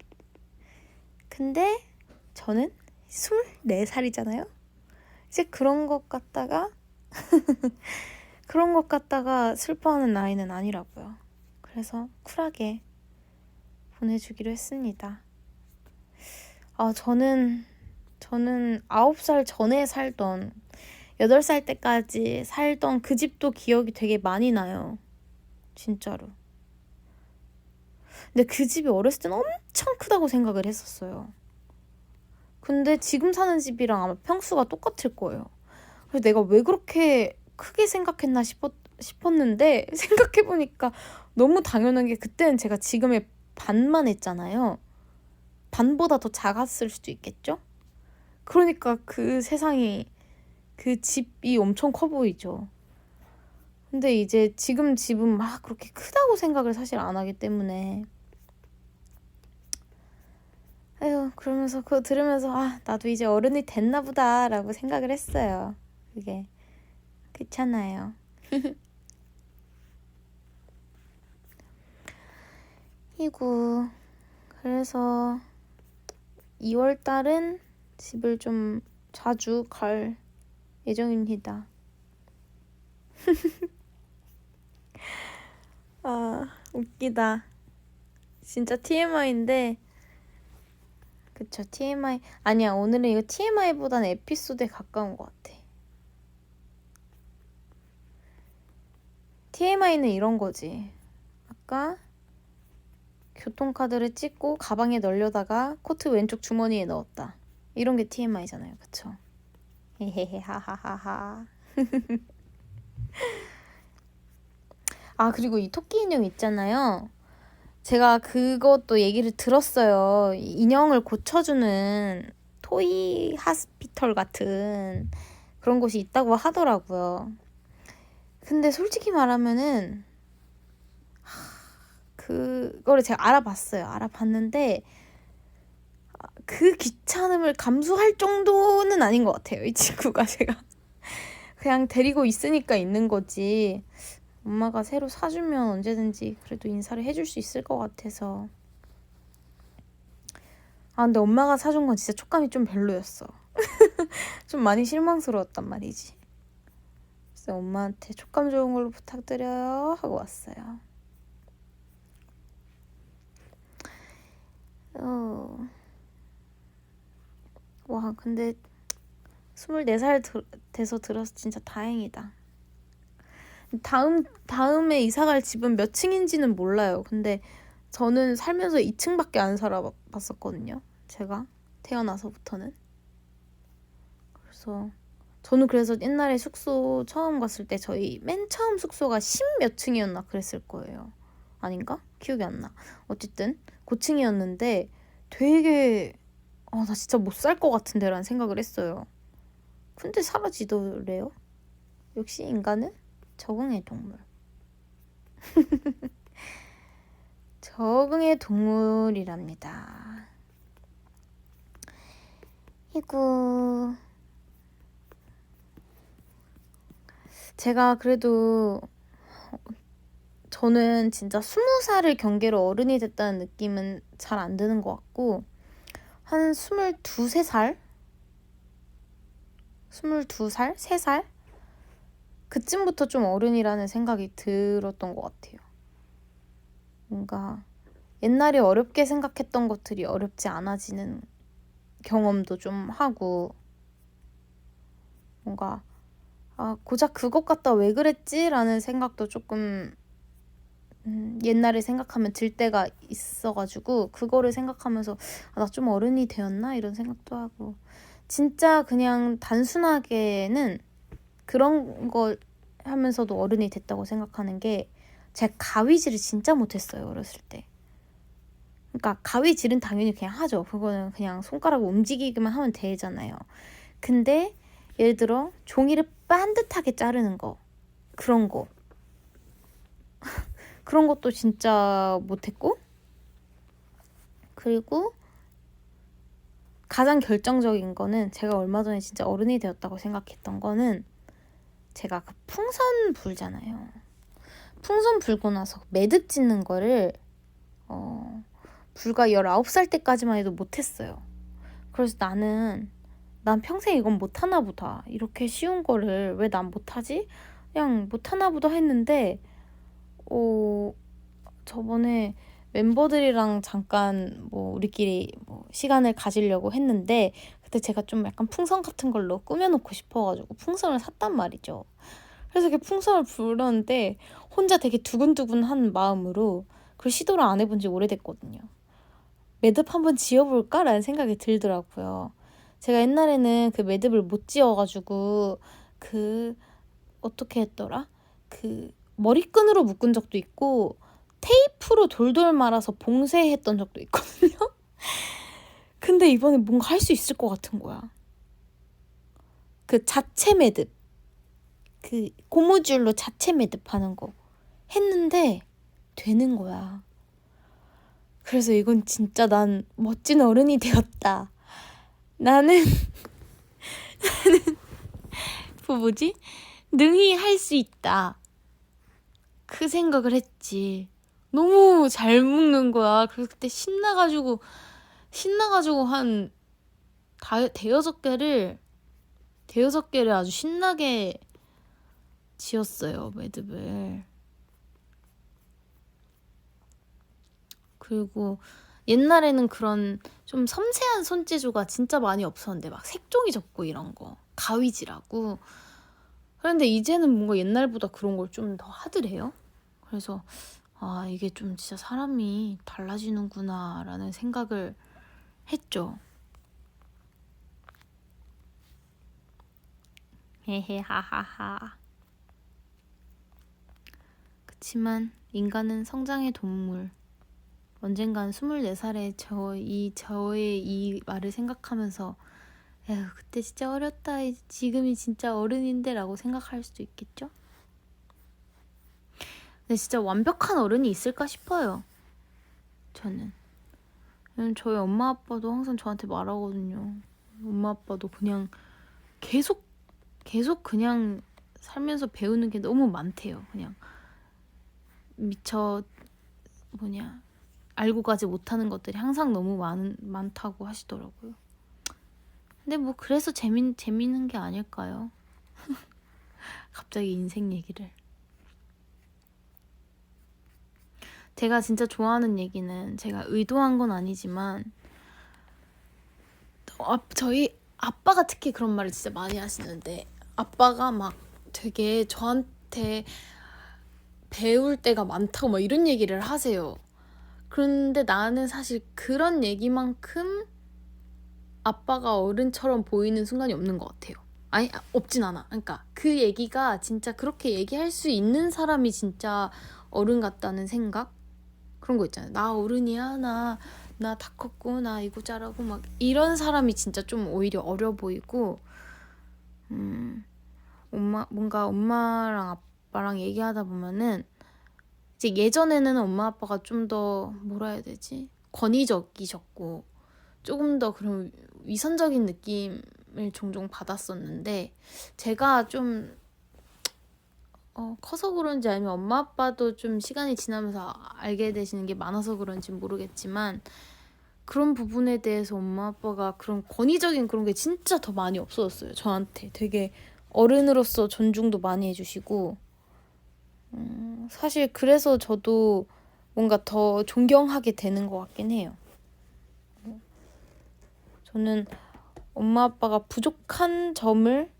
저는 24살이잖아요. 이제 그런 것 같다가 슬퍼하는 나이는 아니라고요. 그래서 쿨하게 보내주기로 했습니다. 저는 9살 전에 8살 때까지 살던 그 집도 기억이 되게 많이 나요. 진짜로. 근데 그 집이 어렸을 때는 엄청 크다고 생각을 했었어요. 근데 지금 사는 집이랑 아마 평수가 똑같을 거예요. 그래서 내가 왜 그렇게 크게 생각했나 싶었는데 생각해보니까 너무 당연한 게, 그때는 제가 지금의 반만 했잖아요. 반보다 더 작았을 수도 있겠죠? 그러니까 그 집이 엄청 커 보이죠. 근데 이제 지금 집은 막 그렇게 크다고 생각을 사실 안 하기 때문에, 그러면서 그거 들으면서 나도 이제 어른이 됐나 보다 라고 생각을 했어요. 그게 그렇잖아요. 이구, 그래서 2월 달은 집을 좀 자주 갈 예정입니다. 웃기다. 진짜 TMI인데, 그쵸, TMI. 아니야, 오늘은 이거 TMI보다는 에피소드에 가까운 것 같아. TMI는 이런 거지. 아까 교통카드를 찍고 가방에 넣으려다가 코트 왼쪽 주머니에 넣었다. 이런 게 TMI잖아요. 그쵸? 헤헤헤 하하하하. 그리고 이 토끼 인형 있잖아요. 제가 그것도 얘기를 들었어요. 인형을 고쳐주는 토이 하스피털 같은 그런 곳이 있다고 하더라고요. 근데 솔직히 말하면은 그거를 제가 알아봤는데 그 귀찮음을 감수할 정도는 아닌 것 같아요. 이 친구가 제가 그냥 데리고 있으니까 있는 거지. 엄마가 새로 사주면 언제든지 그래도 인사를 해줄 수 있을 것 같아서. 근데 엄마가 사준 건 진짜 촉감이 좀 별로였어. 좀 많이 실망스러웠단 말이지. 그래서 엄마한테 촉감 좋은 걸로 부탁드려요 하고 왔어요. 와, 근데 24살 돼서 들어서 진짜 다행이다. 다음에 이사갈 집은 몇 층인지는 몰라요. 근데 저는 살면서 2층밖에 안 살아봤었거든요. 제가 태어나서부터는. 그래서 옛날에 숙소 처음 갔을 때 저희 맨 처음 숙소가 10몇 층이었나 그랬을 거예요. 아닌가? 기억이 안 나. 어쨌든 고층이었는데 되게 나 진짜 못 살 것 같은데 라는 생각을 했어요. 근데 사라지더래요. 역시 인간은 적응의 동물. 적응의 동물이랍니다. 이구. 제가 그래도 저는 진짜 20살을 경계로 어른이 됐다는 느낌은 잘 안 드는 것 같고 한 22, 3살? 22살? 3살? 그쯤부터 좀 어른이라는 생각이 들었던 것 같아요. 뭔가 옛날에 어렵게 생각했던 것들이 어렵지 않아지는 경험도 좀 하고 뭔가 고작 그것 갖다 왜 그랬지? 라는 생각도 조금 옛날에 생각하면 들 때가 있어가지고 그거를 생각하면서 나 좀 어른이 되었나? 이런 생각도 하고 진짜 그냥 단순하게는 그런 거 하면서도 어른이 됐다고 생각하는 게 제가 가위질을 진짜 못했어요. 어렸을 때. 그러니까 가위질은 당연히 그냥 하죠. 그거는 그냥 손가락 움직이기만 하면 되잖아요. 근데 예를 들어 종이를 반듯하게 자르는 거 그런 거 그런 것도 진짜 못했고 그리고 가장 결정적인 거는 제가 얼마 전에 진짜 어른이 되었다고 생각했던 거는 제가 그 풍선 불잖아요. 풍선 불고 나서 매듭 짓는 거를 불과 19살 때까지만 해도 못했어요. 그래서 난 평생 이건 못하나 보다. 이렇게 쉬운 거를 왜 난 못하지? 그냥 못하나 보다 했는데 저번에 멤버들이랑 잠깐 우리끼리 시간을 가지려고 했는데 그때 제가 좀 약간 풍선 같은 걸로 꾸며놓고 싶어가지고 풍선을 샀단 말이죠. 그래서 이렇게 풍선을 불었는데 혼자 되게 두근두근한 마음으로 그걸 시도를 안 해본 지 오래됐거든요. 매듭 한번 지어볼까라는 생각이 들더라고요. 제가 옛날에는 그 매듭을 못 지어가지고 어떻게 했더라? 머리끈으로 묶은 적도 있고 테이프로 돌돌 말아서 봉쇄했던 적도 있거든요. 근데 이번에 뭔가 할 수 있을 것 같은 거야. 그 자체 매듭. 고무줄로 자체 매듭하는 거. 했는데 되는 거야. 그래서 이건 진짜 난 멋진 어른이 되었다. 나는 능히 할 수 있다. 그 생각을 했지. 너무 잘 묶는 거야. 그래서 그때 신나가지고 한 대여섯 개를 아주 신나게 지었어요, 매듭을. 그리고 옛날에는 그런 좀 섬세한 손재주가 진짜 많이 없었는데 막 색종이 접고 이런 거 가위질하고 그런데 이제는 뭔가 옛날보다 그런 걸 좀 더 하더래요. 그래서 이게 좀 진짜 사람이 달라지는구나 라는 생각을 했죠. 헤헤 하하하. 그치만 인간은 성장의 동물. 언젠간 24살에 저의 이 말을 생각하면서 에휴, 그때 진짜 어렸다. 지금이 진짜 어른인데 라고 생각할 수도 있겠죠? 근데 진짜 완벽한 어른이 있을까 싶어요. 저는. 저희 엄마 아빠도 항상 저한테 말하거든요. 엄마 아빠도 그냥 계속 그냥 살면서 배우는 게 너무 많대요. 그냥 미처 알고 가지 못하는 것들이 항상 너무 많다고 하시더라고요. 근데 뭐 그래서 재밌는 게 아닐까요? 갑자기 인생 얘기를. 제가 진짜 좋아하는 얘기는 제가 의도한 건 아니지만 저희 아빠가 특히 그런 말을 진짜 많이 하시는데 아빠가 막 되게 저한테 배울 때가 많다고 막 이런 얘기를 하세요. 그런데 나는 사실 그런 얘기만큼 아빠가 어른처럼 보이는 순간이 없는 것 같아요. 아니, 없진 않아. 그러니까 그 얘기가 진짜 그렇게 얘기할 수 있는 사람이 진짜 어른 같다는 생각? 그런 거 있잖아요. 나 어른이야. 나 다 컸고 나 이거 잘하고 막 이런 사람이 진짜 좀 오히려 어려 보이고 뭔가 엄마랑 아빠랑 얘기하다 보면은 이제 예전에는 엄마 아빠가 좀 더 뭐라 해야 되지? 권위적이셨고 조금 더 그런 위선적인 느낌을 종종 받았었는데 제가 좀 커서 그런지 아니면 엄마 아빠도 좀 시간이 지나면서 알게 되시는 게 많아서 그런지 모르겠지만 그런 부분에 대해서 엄마 아빠가 그런 권위적인 그런 게 진짜 더 많이 없어졌어요. 저한테 되게 어른으로서 존중도 많이 해주시고 사실 그래서 저도 뭔가 더 존경하게 되는 것 같긴 해요. 저는 엄마 아빠가 부족한 점을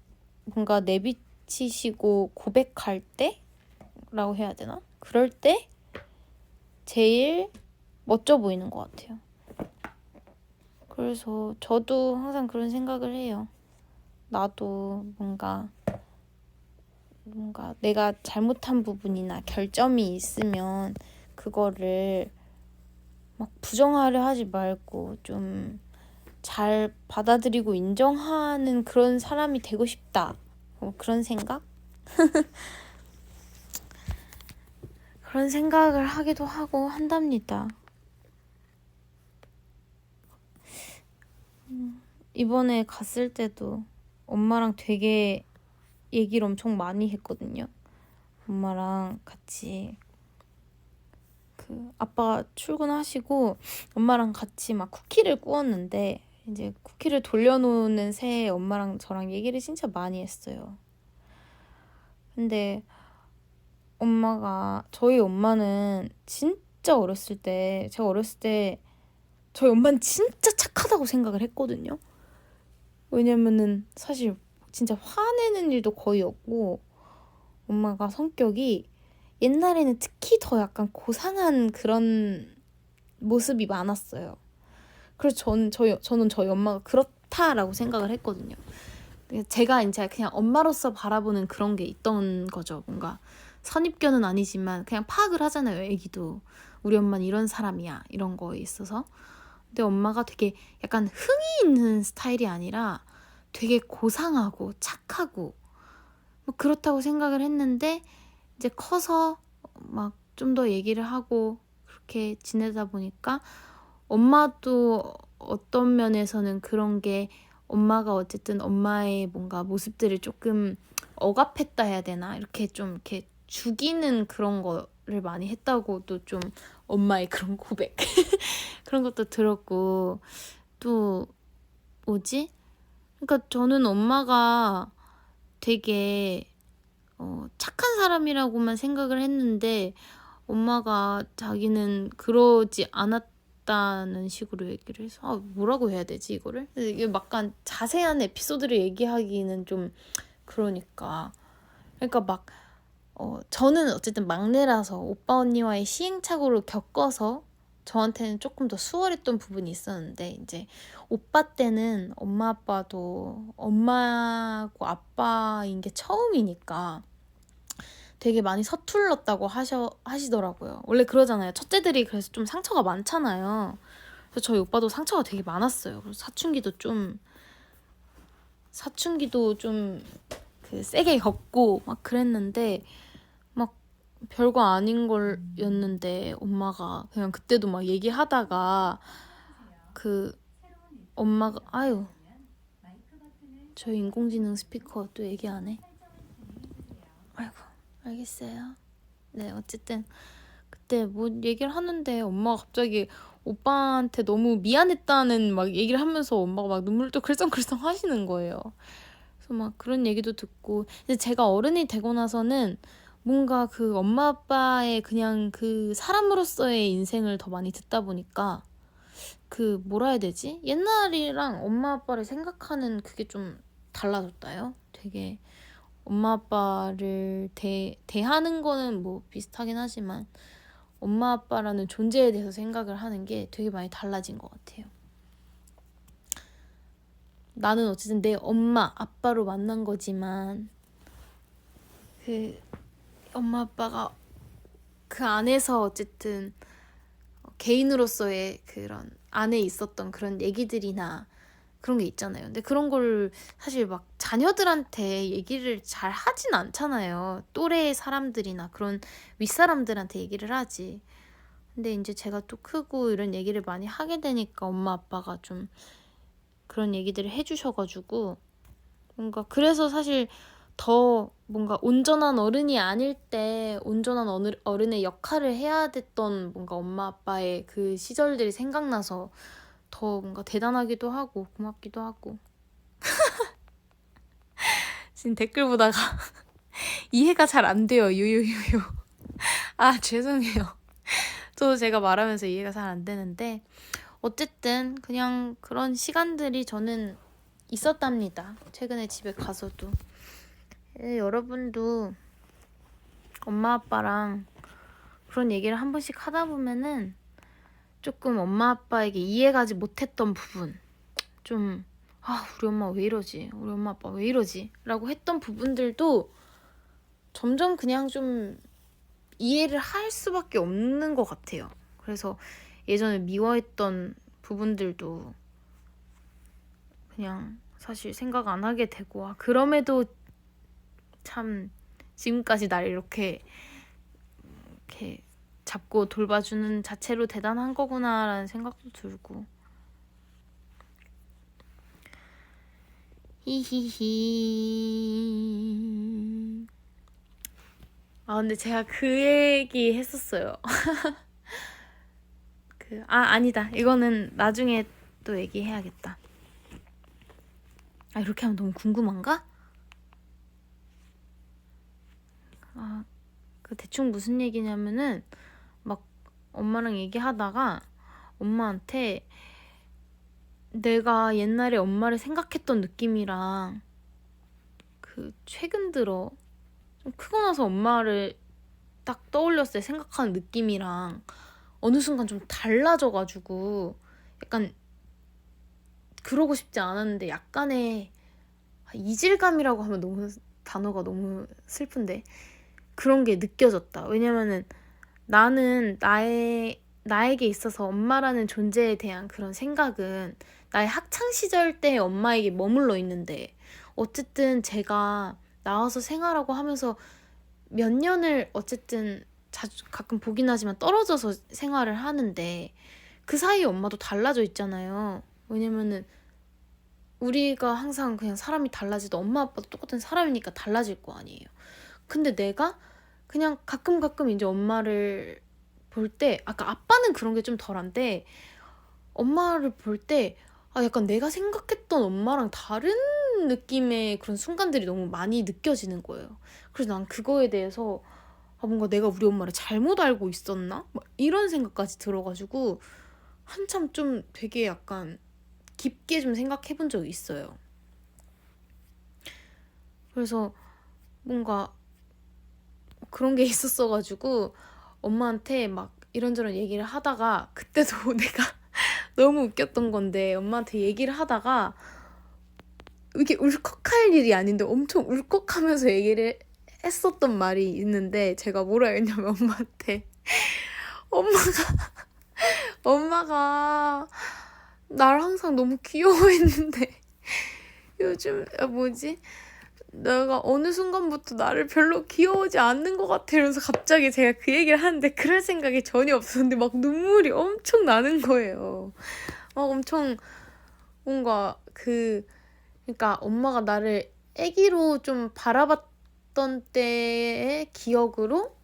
뭔가 내비치시고 고백할 때라고 해야 되나? 그럴 때 제일 멋져 보이는 것 같아요. 그래서 저도 항상 그런 생각을 해요. 나도 뭔가 내가 잘못한 부분이나 결점이 있으면 그거를 막 부정하려 하지 말고 좀 잘 받아들이고 인정하는 그런 사람이 되고 싶다. 그런 생각? 그런 생각을 하기도 하고 한답니다. 이번에 갔을 때도 엄마랑 되게 얘기를 엄청 많이 했거든요. 엄마랑 같이 아빠가 출근하시고 엄마랑 같이 막 쿠키를 구웠는데 이제 쿠키를 돌려놓는 새에 엄마랑 저랑 얘기를 진짜 많이 했어요. 근데 저희 엄마는 진짜 어렸을 때 제가 어렸을 때 저희 엄마는 진짜 착하다고 생각을 했거든요. 왜냐면은 사실 진짜 화내는 일도 거의 없고 엄마가 성격이 옛날에는 특히 더 약간 고상한 그런 모습이 많았어요. 그래서 저는 저희 엄마가 그렇다라고 생각을 했거든요. 제가 이제 그냥 엄마로서 바라보는 그런 게 있던 거죠. 뭔가 선입견은 아니지만 그냥 파악을 하잖아요. 애기도 우리 엄마는 이런 사람이야 이런 거에 있어서. 근데 엄마가 되게 약간 흥이 있는 스타일이 아니라 되게 고상하고 착하고 뭐 그렇다고 생각을 했는데 이제 커서 막 좀 더 얘기를 하고 그렇게 지내다 보니까 엄마도 어떤 면에서는 그런 게 엄마가 어쨌든 엄마의 뭔가 모습들을 조금 억압했다 해야 되나 이렇게 좀 이렇게 죽이는 그런 거를 많이 했다고도 좀 엄마의 그런 고백 그런 것도 들었고 또 뭐지? 그러니까 저는 엄마가 되게 착한 사람이라고만 생각을 했는데 엄마가 자기는 그러지 않았다는 식으로 얘기를 해서 뭐라고 해야 되지 이거를? 이게 약간 자세한 에피소드를 얘기하기는 좀 그러니까 막 저는 어쨌든 막내라서 오빠 언니와의 시행착오를 겪어서 저한테는 조금 더 수월했던 부분이 있었는데 이제 오빠 때는 엄마 아빠도 엄마고 아빠인 게 처음이니까 되게 많이 서툴렀다고 하시더라고요. 원래 그러잖아요. 첫째들이 그래서 좀 상처가 많잖아요. 그래서 저희 오빠도 상처가 되게 많았어요. 그래서 사춘기도 좀 그 세게 겪고 막 그랬는데 막 별거 아닌 걸였는데 엄마가 그냥 그때도 막 얘기하다가 그 엄마가 아유 저희 인공지능 스피커 또 얘기 안 해? 아이고 알겠어요. 네 어쨌든 그때 뭐 얘기를 하는데 엄마가 갑자기 오빠한테 너무 미안했다는 막 얘기를 하면서 엄마가 막 눈물도 글썽글썽 하시는 거예요. 그래서 막 그런 얘기도 듣고 이제 제가 어른이 되고 나서는 뭔가 그 엄마 아빠의 그냥 그 사람으로서의 인생을 더 많이 듣다 보니까 그 뭐라 해야 되지? 옛날이랑 엄마 아빠를 생각하는 그게 좀 달라졌다요. 되게 엄마 아빠를 대하는 거는 뭐 비슷하긴 하지만 엄마 아빠라는 존재에 대해서 생각을 하는 게 되게 많이 달라진 것 같아요. 나는 어쨌든 내 엄마 아빠로 만난 거지만 그 엄마 아빠가 그 안에서 어쨌든 개인으로서의 그런 안에 있었던 그런 얘기들이나 그런 게 있잖아요. 근데 그런 걸 사실 막 자녀들한테 얘기를 잘 하진 않잖아요. 또래 사람들이나 그런 윗사람들한테 얘기를 하지. 근데 이제 제가 또 크고 이런 얘기를 많이 하게 되니까 엄마 아빠가 좀 그런 얘기들을 해주셔가지고 뭔가 그래서 사실 더 뭔가 온전한 어른이 아닐 때 온전한 어른의 역할을 해야 됐던 뭔가 엄마 아빠의 그 시절들이 생각나서 더 뭔가 대단하기도 하고 고맙기도 하고 지금 댓글 보다가 이해가 잘 안 돼요. 유유유유. 아 죄송해요. 저도 제가 말하면서 이해가 잘 안 되는데 어쨌든 그냥 그런 시간들이 저는 있었답니다. 최근에 집에 가서도. 여러분도 엄마 아빠랑 그런 얘기를 한 번씩 하다 보면은 조금 엄마 아빠에게 이해가지 못했던 부분 좀 우리 엄마 왜 이러지? 우리 엄마 아빠 왜 이러지? 라고 했던 부분들도 점점 그냥 좀 이해를 할 수밖에 없는 것 같아요. 그래서 예전에 미워했던 부분들도 그냥 사실 생각 안 하게 되고 그럼에도 참 지금까지 날 이렇게 잡고 돌봐주는 자체로 대단한 거구나라는 생각도 들고 히히히. 근데 제가 그 얘기 했었어요. 아니다. 이거는 나중에 또 얘기해야겠다. 이렇게 하면 너무 궁금한가? 그 대충 무슨 얘기냐면은 막 엄마랑 얘기하다가 엄마한테 내가 옛날에 엄마를 생각했던 느낌이랑 그 최근 들어 좀 크고 나서 엄마를 딱 떠올렸을 때 생각하는 느낌이랑 어느 순간 좀 달라져가지고 약간 그러고 싶지 않았는데 약간의 이질감이라고 하면 너무 단어가 너무 슬픈데 그런 게 느껴졌다. 왜냐면은 나는 나에게 있어서 엄마라는 존재에 대한 그런 생각은 나의 학창시절 때의 엄마에게 머물러 있는데 어쨌든 제가 나와서 생활하고 하면서 몇 년을 어쨌든 자주 가끔 보긴 하지만 떨어져서 생활을 하는데 그 사이에 엄마도 달라져 있잖아요. 왜냐면은 우리가 항상 그냥 사람이 달라지도 엄마 아빠도 똑같은 사람이니까 달라질 거 아니에요. 근데 내가 그냥 가끔 이제 엄마를 볼 때 아까 아빠는 그런 게 좀 덜한데 엄마를 볼 때 약간 내가 생각했던 엄마랑 다른 느낌의 그런 순간들이 너무 많이 느껴지는 거예요. 그래서 난 그거에 대해서 뭔가 내가 우리 엄마를 잘못 알고 있었나? 막 이런 생각까지 들어가지고 한참 좀 되게 약간 깊게 좀 생각해 본 적이 있어요. 그래서 뭔가 그런 게 있었어가지고 엄마한테 막 이런저런 얘기를 하다가 그때도 내가 너무 웃겼던 건데 엄마한테 얘기를 하다가 이게 울컥할 일이 아닌데 엄청 울컥하면서 얘기를 했었던 말이 있는데 제가 뭐라 했냐면 엄마한테 엄마가 나를 항상 너무 귀여워했는데 요즘 내가 어느 순간부터 나를 별로 귀여워하지 않는 것 같아 이러면서 갑자기 제가 그 얘기를 하는데 그럴 생각이 전혀 없었는데 막 눈물이 엄청 나는 거예요. 막 엄청 뭔가 그러니까 엄마가 나를 애기로 좀 바라봤던 때의 기억으로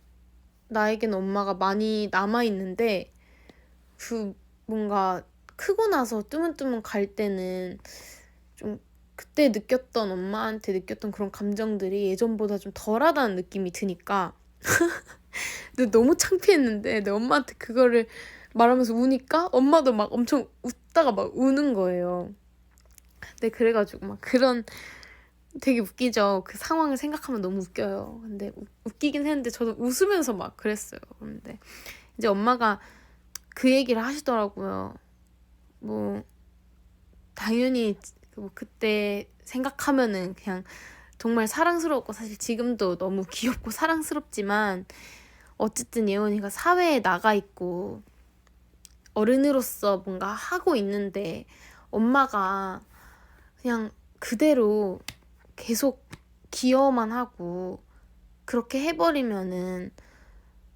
나에겐 엄마가 많이 남아있는데 뭔가 크고 나서 뜨문뜨문 갈 때는 좀 그때 느꼈던 엄마한테 느꼈던 그런 감정들이 예전보다 좀 덜하다는 느낌이 드니까 근데 너무 창피했는데 내 엄마한테 그거를 말하면서 우니까 엄마도 막 엄청 웃다가 막 우는 거예요. 근데 그래가지고 막 그런 되게 웃기죠. 그 상황을 생각하면 너무 웃겨요. 근데 웃기긴 했는데 저도 웃으면서 막 그랬어요. 그런데 이제 엄마가 그 얘기를 하시더라고요. 당연히 그때 생각하면은 그냥 정말 사랑스러웠고 사실 지금도 너무 귀엽고 사랑스럽지만 어쨌든 예원이가 사회에 나가 있고 어른으로서 뭔가 하고 있는데 엄마가 그냥 그대로 계속 귀여워만 하고 그렇게 해버리면은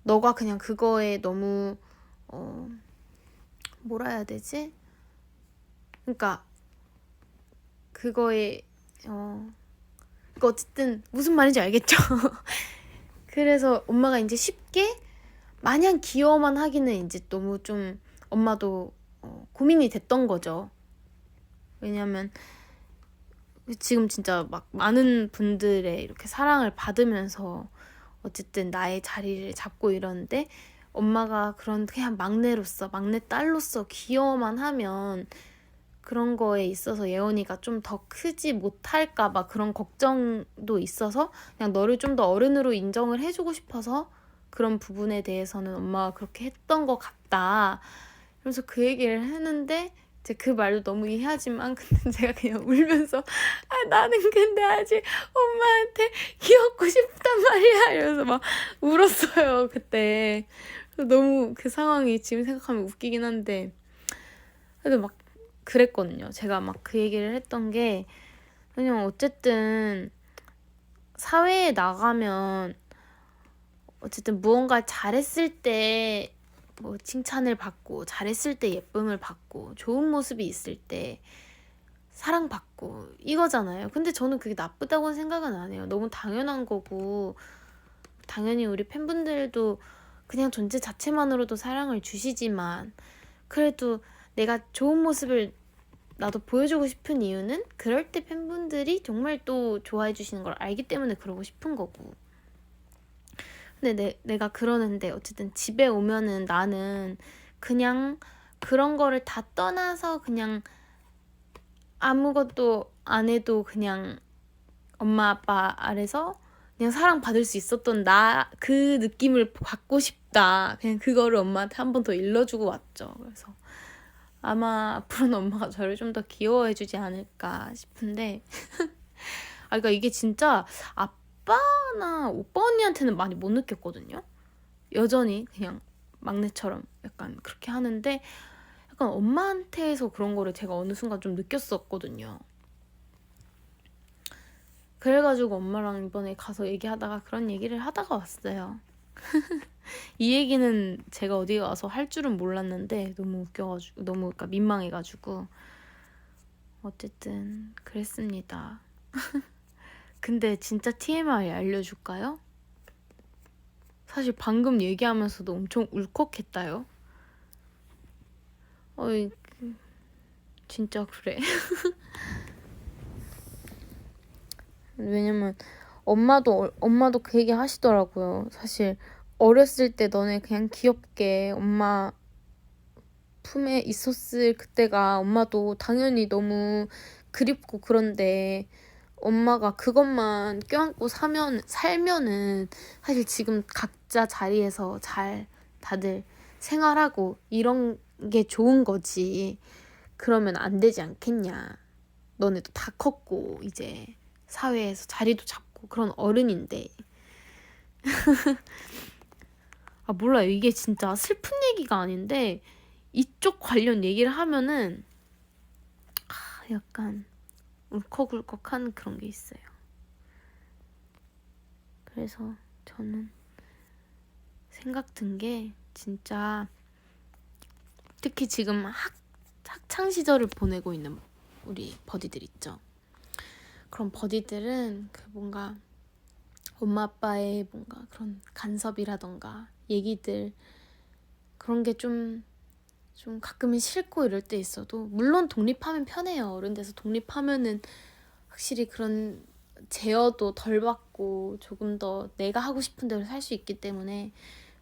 너가 그냥 그거에 너무 뭐라 해야 되지? 그러니까 그거에 어쨌든 무슨 말인지 알겠죠? 그래서 엄마가 이제 쉽게 마냥 귀여워만 하기는 이제 너무 좀 엄마도 고민이 됐던 거죠. 왜냐면 지금 진짜 막 많은 분들의 이렇게 사랑을 받으면서 어쨌든 나의 자리를 잡고 이러는데 엄마가 그런 그냥 막내딸로서 귀여워만 하면 그런 거에 있어서 예원이가 좀 더 크지 못할까 봐 그런 걱정도 있어서 그냥 너를 좀 더 어른으로 인정을 해주고 싶어서 그런 부분에 대해서는 엄마가 그렇게 했던 것 같다. 그래서 그 얘기를 했는데 이제 그 말도 너무 이해하지만 근데 제가 그냥 울면서 나는 근데 아직 엄마한테 귀엽고 싶단 말이야 이러면서 막 울었어요 그때. 너무 그 상황이 지금 생각하면 웃기긴 한데 그래도 막 그랬거든요. 제가 막 그 얘기를 했던 게 왜냐면 어쨌든 사회에 나가면 어쨌든 무언가 잘했을 때 뭐 칭찬을 받고 잘했을 때 예쁨을 받고 좋은 모습이 있을 때 사랑받고 이거잖아요. 근데 저는 그게 나쁘다고는 생각은 안 해요. 너무 당연한 거고 당연히 우리 팬분들도 그냥 존재 자체만으로도 사랑을 주시지만 그래도 내가 좋은 모습을 나도 보여주고 싶은 이유는 그럴 때 팬분들이 정말 또 좋아해 주시는 걸 알기 때문에 그러고 싶은 거고. 근데 내가 그러는데 어쨌든 집에 오면은 나는 그냥 그런 거를 다 떠나서 그냥 아무것도 안 해도 그냥 엄마 아빠 아래서 그냥 사랑받을 수 있었던 그 느낌을 받고 싶다. 그냥 그거를 엄마한테 한 번 더 일러주고 왔죠. 그래서 아마 앞으로는 엄마가 저를 좀 더 귀여워해주지 않을까 싶은데 그러니까 이게 진짜 아빠나 오빠 언니한테는 많이 못 느꼈거든요. 여전히 그냥 막내처럼 약간 그렇게 하는데 약간 엄마한테서 그런 거를 제가 어느 순간 좀 느꼈었거든요. 그래가지고 엄마랑 이번에 가서 얘기하다가 그런 얘기를 하다가 왔어요. 이 얘기는 제가 어디 가서 할 줄은 몰랐는데 너무 웃겨가지고 너무 그러니까 민망해가지고 어쨌든 그랬습니다. 근데 진짜 TMI 알려줄까요? 사실 방금 얘기하면서도 엄청 울컥했다요. 어이 진짜 그래. 왜냐면 엄마도 그 얘기 하시더라고요. 사실 어렸을 때 너네 그냥 귀엽게 엄마 품에 있었을 그때가 엄마도 당연히 너무 그립고 그런데 엄마가 그것만 껴안고 살면은 사실 지금 각자 자리에서 잘 다들 생활하고 이런 게 좋은 거지. 그러면 안 되지 않겠냐. 너네도 다 컸고 이제 사회에서 자리도 잡고 그런 어른인데 아, 몰라요. 이게 진짜 슬픈 얘기가 아닌데 이쪽 관련 얘기를 하면은 약간 울컥울컥한 그런 게 있어요. 그래서 저는 생각 든 게 진짜 특히 지금 학창 시절을 보내고 있는 우리 버디들 있죠. 그런 버디들은 그 뭔가 엄마 아빠의 뭔가 그런 간섭이라던가 얘기들 그런 게 좀 가끔은 싫고 이럴 때 있어도 물론 독립하면 편해요. 어른 돼서 독립하면은 확실히 그런 제어도 덜 받고 조금 더 내가 하고 싶은 대로 살 수 있기 때문에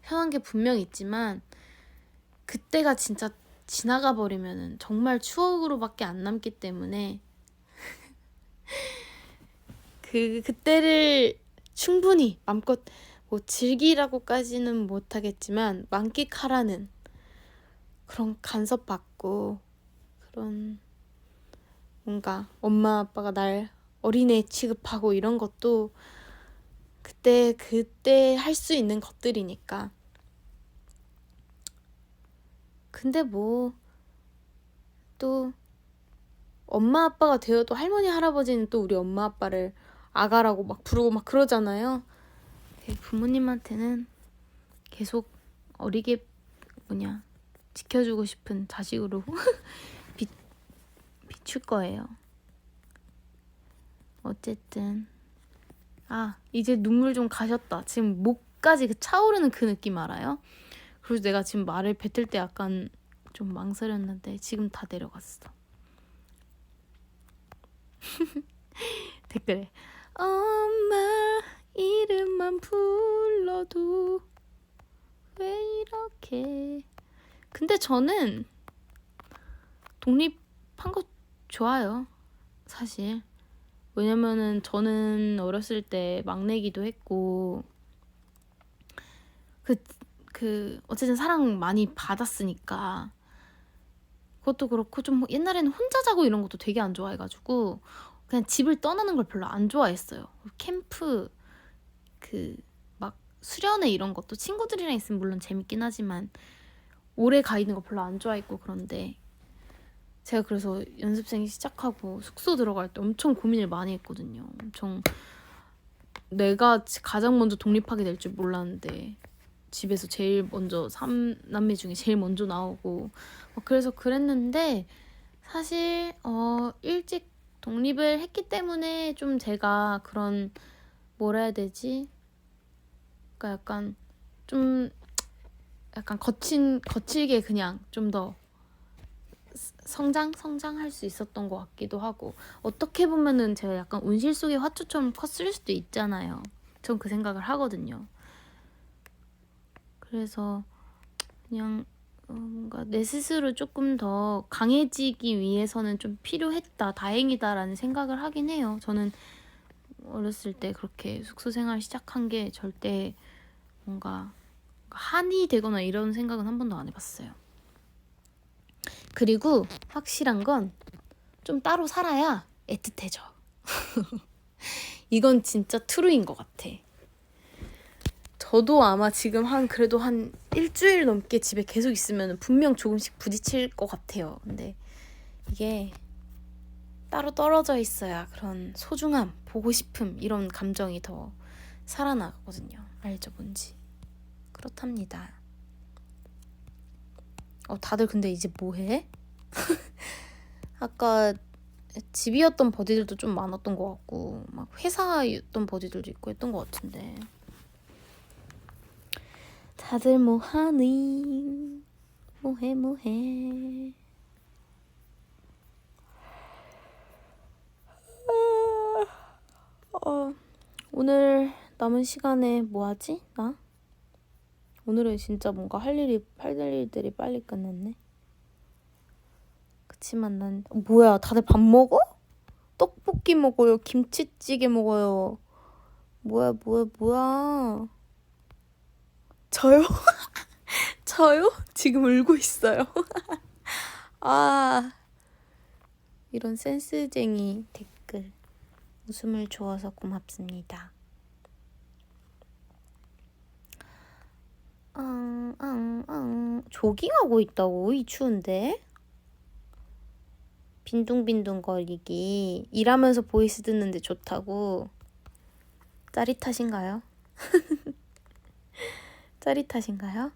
편한 게 분명히 있지만 그때가 진짜 지나가 버리면은 정말 추억으로밖에 안 남기 때문에 그때를 충분히 마음껏 뭐 즐기라고까지는 못하겠지만 만끽하라는 그런 간섭받고 그런 뭔가 엄마 아빠가 날 어린애 취급하고 이런 것도 그때 할 수 있는 것들이니까. 근데 뭐 또 엄마 아빠가 되어도 할머니 할아버지는 또 우리 엄마 아빠를 아가라고 막 부르고 막 그러잖아요. 부모님한테는 계속 어리게 지켜주고 싶은 자식으로 비출 거예요. 어쨌든 이제 눈물 좀 가셨다. 지금 목까지 차오르는 그 느낌 알아요? 그래서 내가 지금 말을 뱉을 때 약간 좀 망설였는데 지금 다 내려갔어. 댓글에 엄마 이름만 불러도 왜 이렇게. 근데 저는 독립한 거 좋아요. 사실. 왜냐면은 저는 어렸을 때 막내기도 했고 어쨌든 사랑 많이 받았으니까 그것도 그렇고 좀 옛날에는 혼자 자고 이런 것도 되게 안 좋아해가지고 그냥 집을 떠나는 걸 별로 안 좋아했어요. 캠프 막 수련회 이런 것도 친구들이랑 있으면 물론 재밌긴 하지만 오래 가 있는 거 별로 안 좋아했고 그런데 제가 그래서 연습생 시작하고 숙소 들어갈 때 엄청 고민을 많이 했거든요. 엄청 내가 가장 먼저 독립하게 될 줄 몰랐는데 집에서 제일 먼저 3남매 중에 제일 먼저 나오고 그래서 그랬는데 사실 일찍 독립을 했기 때문에 좀 제가 그런 뭐라 해야 되지? 그러니까 약간 거칠게 그냥 좀 더 성장할 수 있었던 것 같기도 하고 어떻게 보면은 제가 약간 운실 속의 화초처럼 컸을 수도 있잖아요. 전 그 생각을 하거든요. 그래서 그냥 뭔가 내 스스로 조금 더 강해지기 위해서는 좀 필요했다, 다행이다라는 생각을 하긴 해요. 저는 어렸을 때 그렇게 숙소 생활 시작한 게 절대 뭔가 한이 되거나 이런 생각은 한 번도 안 해봤어요. 그리고 확실한 건 좀 따로 살아야 애틋해져. 이건 진짜 트루인 것 같아. 저도 아마 지금 그래도 한 일주일 넘게 집에 계속 있으면 분명 조금씩 부딪힐 것 같아요. 근데 이게 따로 떨어져 있어야 그런 소중함, 보고 싶음 이런 감정이 더 살아나거든요. 알죠, 뭔지. 그렇답니다. 다들 근데 이제 뭐해? 아까 집이었던 버디들도 좀 많았던 것 같고 막 회사였던 버디들도 있고 했던 것 같은데 다들 뭐하니? 뭐해? 오늘 남은 시간에 뭐하지? 나? 오늘은 진짜 뭔가 할 일들이 빨리 끝났네. 그치만 난 뭐야 다들 밥 먹어? 떡볶이 먹어요. 김치찌개 먹어요. 뭐야 저요? 저요? 지금 울고 있어요. 이런 센스쟁이 댓글 웃음을 주어서 고맙습니다. 조깅하고 있다고? 이 추운데? 빈둥빈둥거리기. 일하면서 보이스 듣는데 좋다고. 짜릿하신가요? 짜릿하신가요?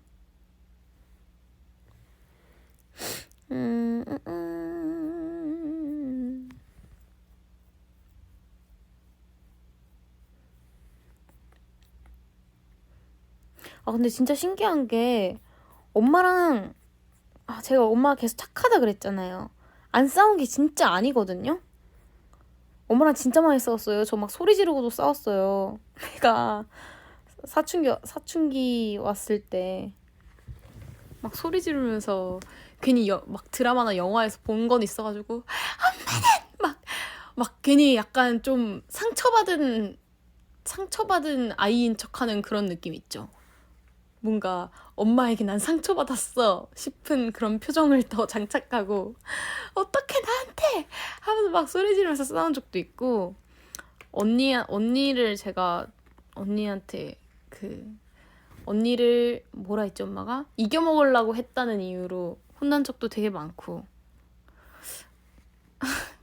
음, 음, 음. 근데 진짜 신기한 게 엄마랑 제가 엄마가 계속 착하다 그랬잖아요. 안 싸운 게 진짜 아니거든요. 엄마랑 진짜 많이 싸웠어요. 저 막 소리 지르고도 싸웠어요. 그러니까 사춘기 왔을 때 막 소리 지르면서 괜히 막 드라마나 영화에서 본 건 있어가지고 엄마는 막 괜히 약간 좀 상처받은 아이인 척하는 그런 느낌 있죠. 뭔가 엄마에게 난 상처받았어 싶은 그런 표정을 더 장착하고 어떻게 나한테 하면서 막 소리 지르면서 싸운 적도 있고 언니를 제가 언니한테 언니를 뭐라 했지 엄마가? 이겨먹으려고 했다는 이유로 혼난 적도 되게 많고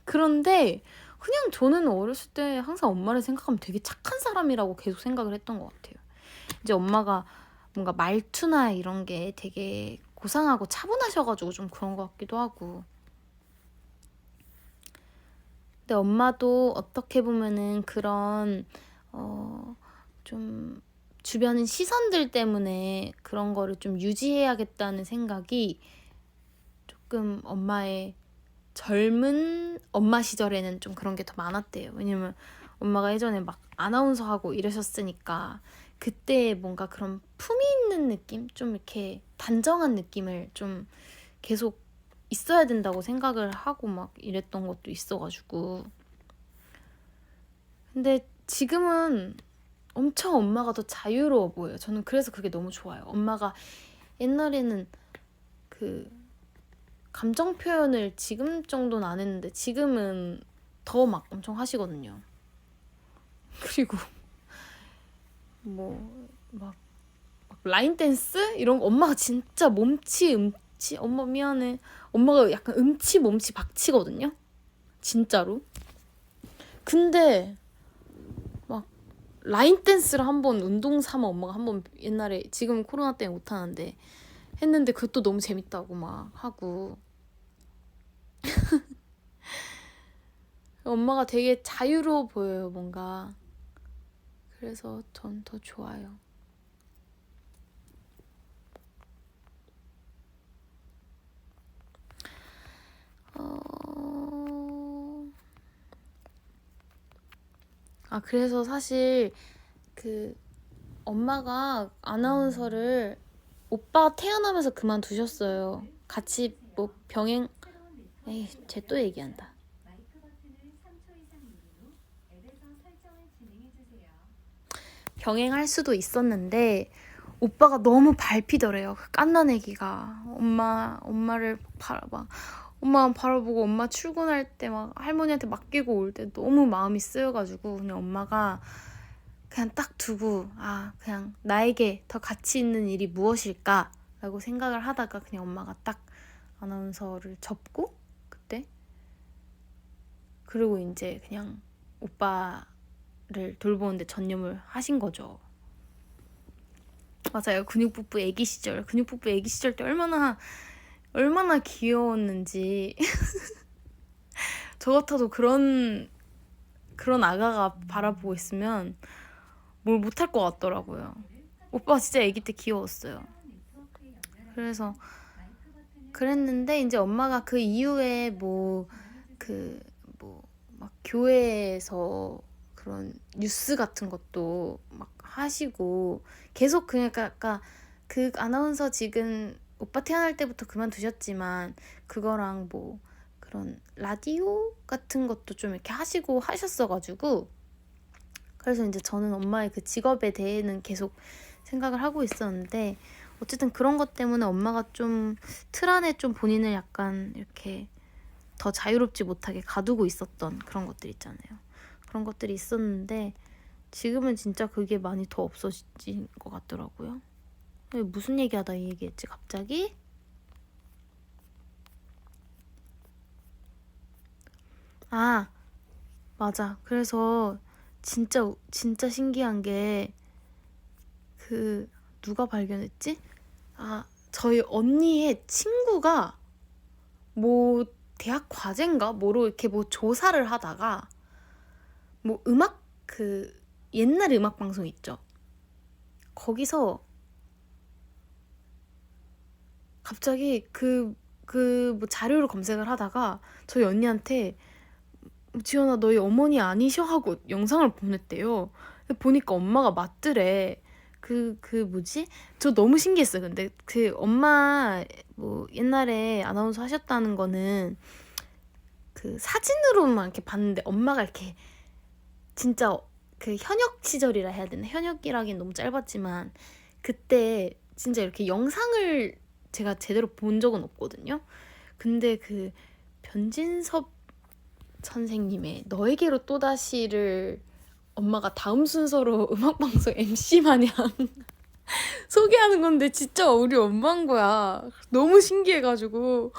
그런데 그냥 저는 어렸을 때 항상 엄마를 생각하면 되게 착한 사람이라고 계속 생각을 했던 것 같아요. 이제 엄마가 뭔가 말투나 이런 게 되게 고상하고 차분하셔가지고 좀 그런 것 같기도 하고. 근데 엄마도 어떻게 보면은 그런 좀 주변 시선들 때문에 그런 거를 좀 유지해야겠다는 생각이 조금 엄마의 젊은 엄마 시절에는 좀 그런 게 더 많았대요. 왜냐면 엄마가 예전에 막 아나운서 하고 이러셨으니까 그때 뭔가 그런 품위 있는 느낌? 좀 이렇게 단정한 느낌을 좀 계속 있어야 된다고 생각을 하고 막 이랬던 것도 있어가지고. 근데 지금은 엄청 엄마가 더 자유로워 보여요. 저는 그래서 그게 너무 좋아요. 엄마가 옛날에는 감정 표현을 지금 정도는 안 했는데 지금은 더 막 엄청 하시거든요. 그리고 막 라인 댄스 이런 거 엄마가 진짜 몸치 엄마 미안해. 엄마가 약간 몸치 박치거든요. 진짜로. 근데 막 라인 댄스를 한번 운동 삼아 엄마가 한번 옛날에 지금 코로나 때문에 못 하는데 했는데 그것도 너무 재밌다고 막 하고 엄마가 되게 자유로워 보여요, 뭔가. 그래서 전 더 좋아요. 그래서 사실 엄마가 아나운서를 오빠가 태어나면서 그만두셨어요. 같이 뭐 병행 쟤 또 얘기한다. 병행할 수도 있었는데 오빠가 너무 밟히더래요. 그 갓난 애기가 엄마를 엄마 바라보고 엄마 출근할 때 막 할머니한테 맡기고 올 때 너무 마음이 쓰여가지고 그냥 엄마가 그냥 딱 두고 그냥 나에게 더 가치 있는 일이 무엇일까 라고 생각을 하다가 그냥 엄마가 딱 아나운서를 접고 그때 그리고 이제 그냥 오빠를 돌보는데 전념을 하신 거죠. 맞아요. 근육뽀뽀 애기 시절 때 얼마나 귀여웠는지 저 같아도 그런 아가가 바라보고 있으면 뭘 못할 것 같더라고요. 오빠 진짜 애기 때 귀여웠어요. 그래서 그랬는데 이제 엄마가 그 이후에 막 교회에서 그런 뉴스 같은 것도 막 하시고 계속 그러니까 그 아나운서 지금 오빠 태어날 때부터 그만두셨지만 그거랑 뭐 그런 라디오 같은 것도 좀 이렇게 하셨어가지고 그래서 이제 저는 엄마의 그 직업에 대해는 계속 생각을 하고 있었는데 어쨌든 그런 것 때문에 엄마가 좀 틀 안에 좀 본인을 약간 이렇게 더 자유롭지 못하게 가두고 있었던 그런 것들 있잖아요. 그런 것들이 있었는데 지금은 진짜 그게 많이 더 없어진 것 같더라고요. 무슨 얘기하다 이 얘기했지 갑자기? 아, 맞아. 그래서 진짜 신기한 게 누가 발견했지? 아, 저희 언니의 친구가 뭐 대학 과제인가 뭐로 이렇게 뭐 조사를 하다가 뭐 옛날 음악 방송 있죠. 거기서 갑자기 뭐 자료를 검색을 하다가 저희 언니한테 지연아 너희 어머니 아니셔 하고 영상을 보냈대요. 보니까 엄마가 맞더래. 뭐지? 저 너무 신기했어요. 근데 엄마 뭐 옛날에 아나운서 하셨다는 거는 사진으로만 이렇게 봤는데 엄마가 이렇게 진짜 현역 시절이라 해야 되나? 현역이라기엔 너무 짧았지만 그때 진짜 이렇게 영상을 제가 제대로 본 적은 없거든요. 근데 변진섭 선생님의 너에게로 또다시를 엄마가 다음 순서로 음악방송 MC 마냥 소개하는 건데 진짜 우리 엄마인 거야. 너무 신기해가지고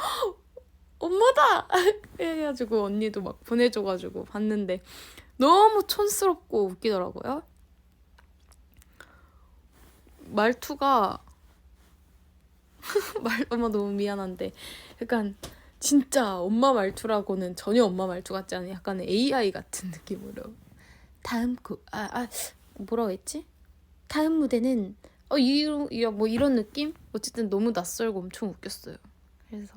엄마다! 해가지고 언니도 막 보내줘가지고 봤는데 너무 촌스럽고 웃기더라고요. 말투가 엄마 너무 미안한데 약간 진짜 엄마 말투라고는 전혀 엄마 말투 같지 않은 약간 AI 같은 느낌으로 다음 뭐라고 했지? 다음 무대는 뭐 이런 느낌? 어쨌든 너무 낯설고 엄청 웃겼어요. 그래서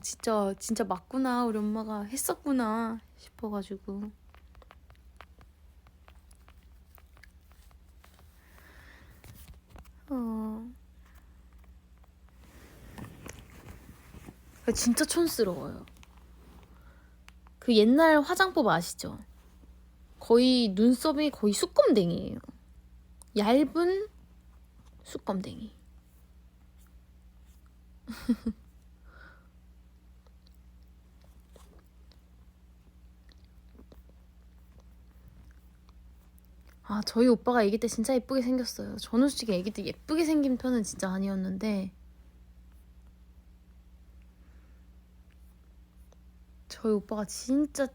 진짜 맞구나 우리 엄마가 했었구나 싶어가지고 진짜 촌스러워요. 옛날 화장법 아시죠? 거의 눈썹이 거의 수검댕이에요. 얇은 수검댕이. 저희 오빠가 아기 때 진짜 예쁘게 생겼어요. 저는 솔직히 아기 때 예쁘게 생긴 편은 진짜 아니었는데 저희 오빠가 진짜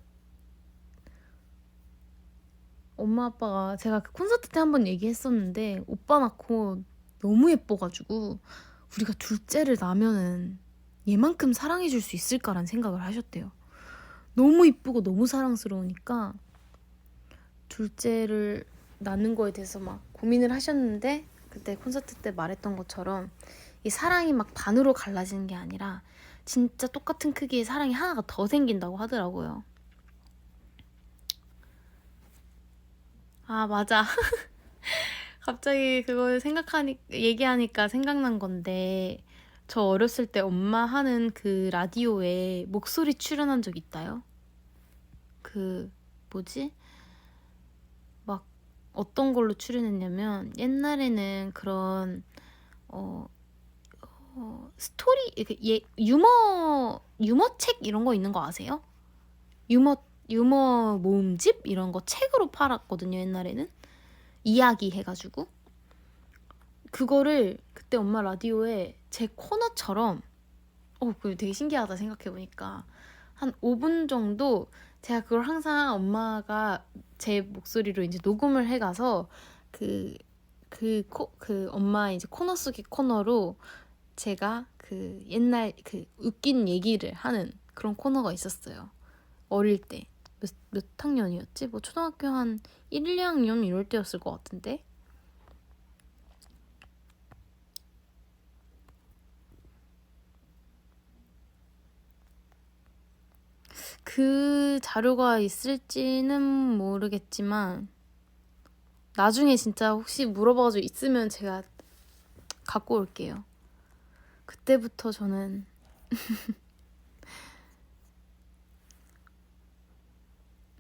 엄마 아빠가 제가 콘서트 때 한번 얘기했었는데 오빠 낳고 너무 예뻐가지고 우리가 둘째를 낳으면은 얘만큼 사랑해줄 수 있을까라는 생각을 하셨대요. 너무 이쁘고 너무 사랑스러우니까 둘째를 낳는 거에 대해서 막 고민을 하셨는데 그때 콘서트 때 말했던 것처럼 이 사랑이 막 반으로 갈라지는 게 아니라 진짜 똑같은 크기의 사랑이 하나가 더 생긴다고 하더라고요. 맞아. 갑자기 그걸 얘기하니까 생각난 건데 저 어렸을 때 엄마 하는 라디오에 목소리 출연한 적 있다요? 뭐지? 막 어떤 걸로 출연했냐면 옛날에는 그런 스토리 유머책 이런 거 있는 거 아세요? 유머 모음집 이런 거 책으로 팔았거든요. 옛날에는 이야기 해가지고 그거를 그때 엄마 라디오에 제 코너처럼 그거 되게 신기하다 생각해보니까 한 5분 정도 제가 그걸 항상 엄마가 제 목소리로 이제 녹음을 해가서 엄마 이제 코너 속의 코너로 제가 옛날 웃긴 얘기를 하는 그런 코너가 있었어요. 어릴 때. 몇 학년이었지? 뭐 초등학교 한 1, 2학년 이럴 때였을 것 같은데. 그 자료가 있을지는 모르겠지만 나중에 진짜 혹시 물어봐가지고 있으면 제가 갖고 올게요. 그때부터 저는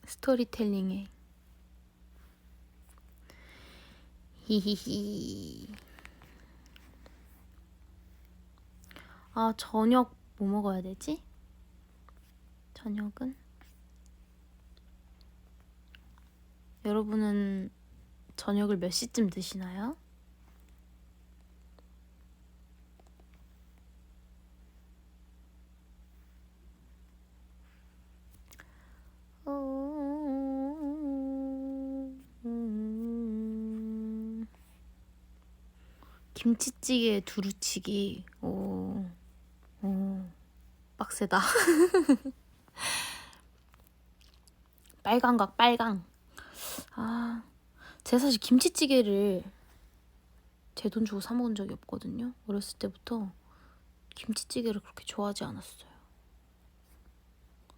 스토리텔링에 히히히. 저녁 뭐 먹어야 되지? 저녁은? 여러분은 저녁을 몇 시쯤 드시나요? 김치찌개 두루치기. 오, 빡세다. 빨강각 빨강. 아, 제가 사실 김치찌개를 제 돈 주고 사 먹은 적이 없거든요. 어렸을 때부터 김치찌개를 그렇게 좋아하지 않았어요.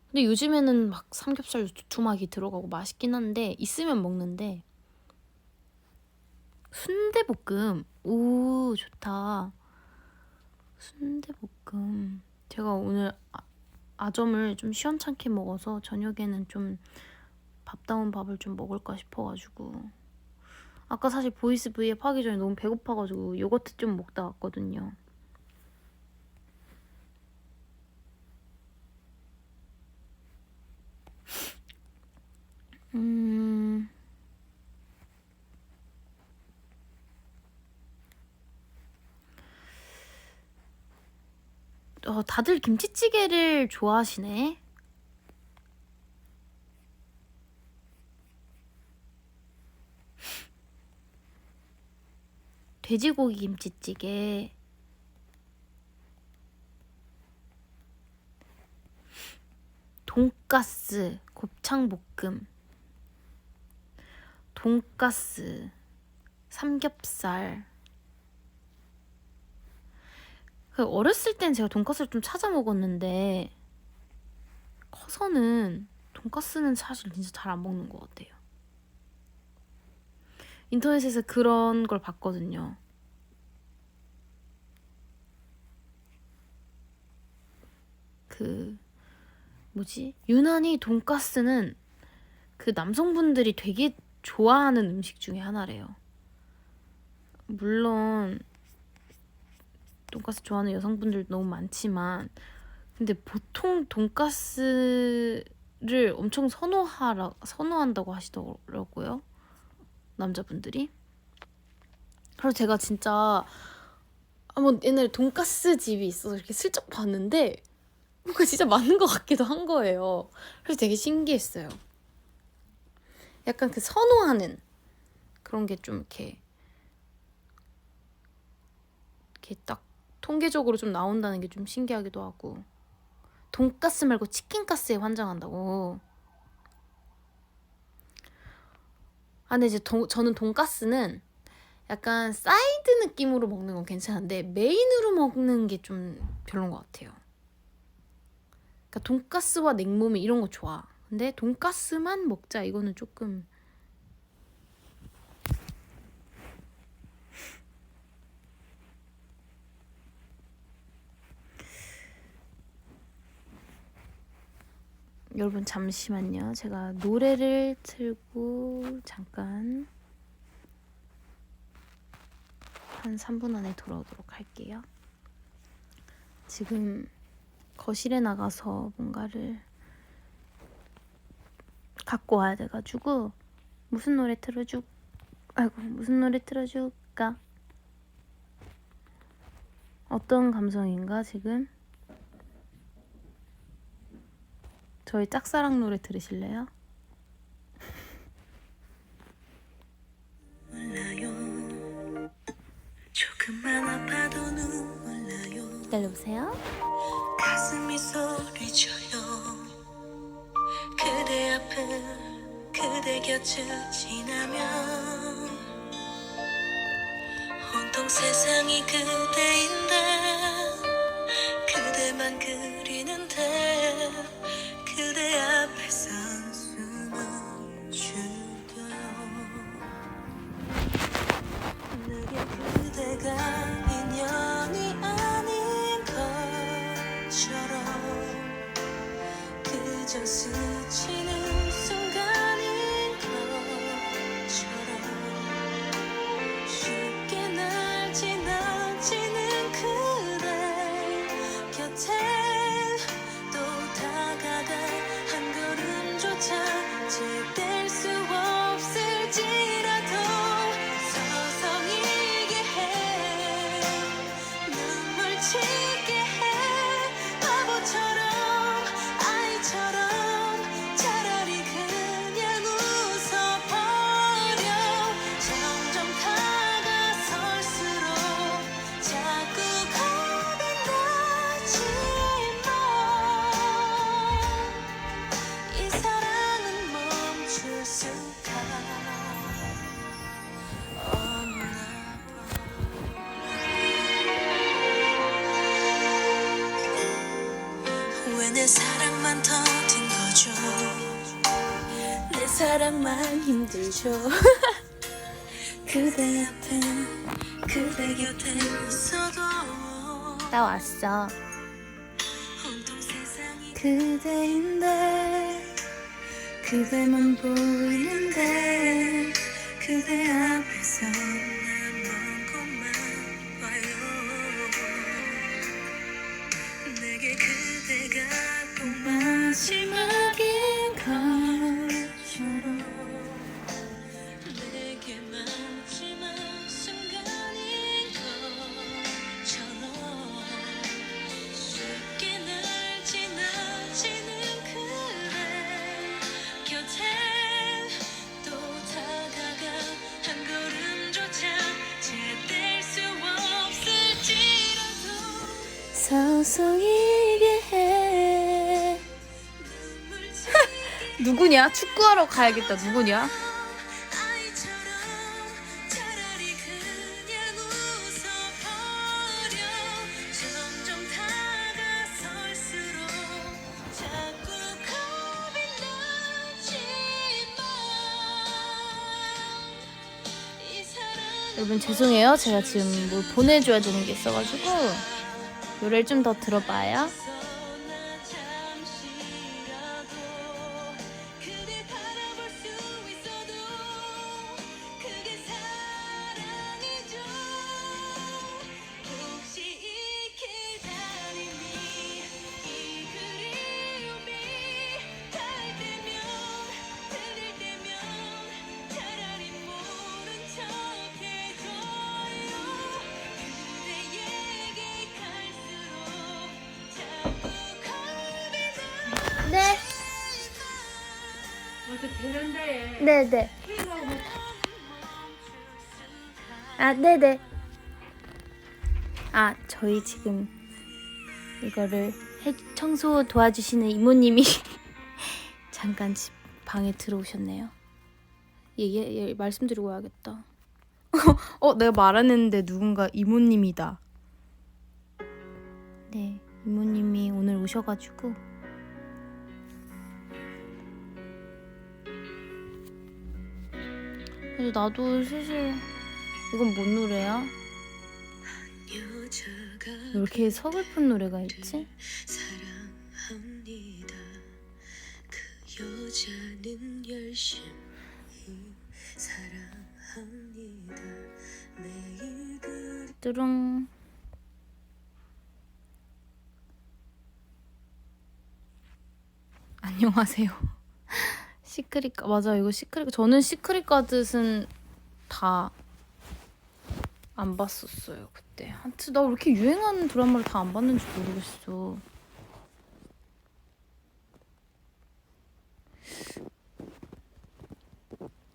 근데 요즘에는 막 삼겹살 두툼하게 들어가고 맛있긴 한데 있으면 먹는데. 순대볶음. 오, 좋다. 순대볶음. 제가 오늘 아점을 좀 시원찮게 먹어서 저녁에는 좀 밥다운 밥을 좀 먹을까 싶어가지고. 아까 사실 보이스 V앱 하기 전에 너무 배고파가지고 요거트 좀 먹다 왔거든요. 다들 김치찌개를 좋아하시네. 돼지고기 김치찌개. 돈가스, 곱창볶음, 돈가스, 삼겹살. 어렸을 땐 제가 돈가스를 좀 찾아 먹었는데 커서는 돈가스는 사실 진짜 잘 안 먹는 것 같아요. 인터넷에서 그런 걸 봤거든요. 유난히 돈가스는 그 남성분들이 되게 좋아하는 음식 중에 하나래요. 물론 돈가스 좋아하는 여성분들도 너무 많지만 근데 보통 돈가스를 엄청 선호한다고 하시더라고요. 남자분들이. 그래서 제가 진짜 한번 옛날에 돈가스 집이 있어서 이렇게 슬쩍 봤는데 뭔가 진짜 맞는 것 같기도 한 거예요. 그래서 되게 신기했어요. 약간 그 선호하는 그런 게 좀 이렇게 딱 통계적으로 좀 나온다는 게 좀 신기하기도 하고. 돈가스 말고 치킨가스에 환장한다고. 근데 이제 저는 돈가스는 약간 사이드 느낌으로 먹는 건 괜찮은데 메인으로 먹는 게 좀 별로인 것 같아요. 그러니까 돈가스와 냉모밀 이런 거 좋아. 근데 돈가스만 먹자 이거는 조금. 여러분 잠시만요. 제가 노래를 틀고 잠깐 한 3분 안에 돌아오도록 할게요. 지금 거실에 나가서 뭔가를 갖고 와야 돼가지고 무슨 노래 틀어줄까? 어떤 감성인가 지금? 저희 짝사랑 노래 들으실래요? 조금만 아파도 눈물 나요. 기다려보세요. 가슴이 소리쳐요. 그대 앞을 그대 곁을 지나면 온통 세상이 그대인데 그대만 그리는데 그대 앞에 선 숨을 죽여요. 내게 그대가 인연이 아닌 것처럼 그저 스치는 순간인 것처럼 쉽게 날 지나치는 그대 곁에 사랑만 힘들죠. 그대 곁에 있어도 나 왔어. 그대인데 그대만 보이는데 그대 앞에서 난먼 곳만 봐요. 내게 그대가 꼭 마지막인 것처럼 내게 마지막 순간인 것처럼 쉽게 날 지나치는 그대 곁에 또 다가가 한 걸음조차 제댈 수 없을지라도 서서히게 해. 누구냐? 축구하러 가야겠다. 누구냐? 아이처럼 차라리 그냥 웃어버려. 점점 다가설수록 자꾸 겁이 나지만 이 사랑. 여러분 죄송해요. 제가 지금 뭘 보내줘야 되는 게 있어가지고 노래를 좀 더 들어봐요. 네. 어떻게 되는데? 네네. 아, 네네. 아, 저희 지금 이거를 청소 도와주시는 이모님이 잠깐 집 방에 들어오셨네요. 얘 말씀드리고 와야겠다. 내가 말 안 했는데 누군가 이모님이다. 네, 이모님이 오늘 오셔가지고 그래서 나도 슬슬 이건 뭔 노래야? 왜 이렇게 서글픈 노래가 있지? 사랑합니다. 그 여자는 열심히 사랑합니다. 매일 뚜룽. 안녕하세요. 시크릿 맞아 이거 시크릿 저는 시크릿 가든은 다 안 봤었어요 그때. 하여튼 나 왜 이렇게 유행하는 드라마를 다 안 봤는지 모르겠어.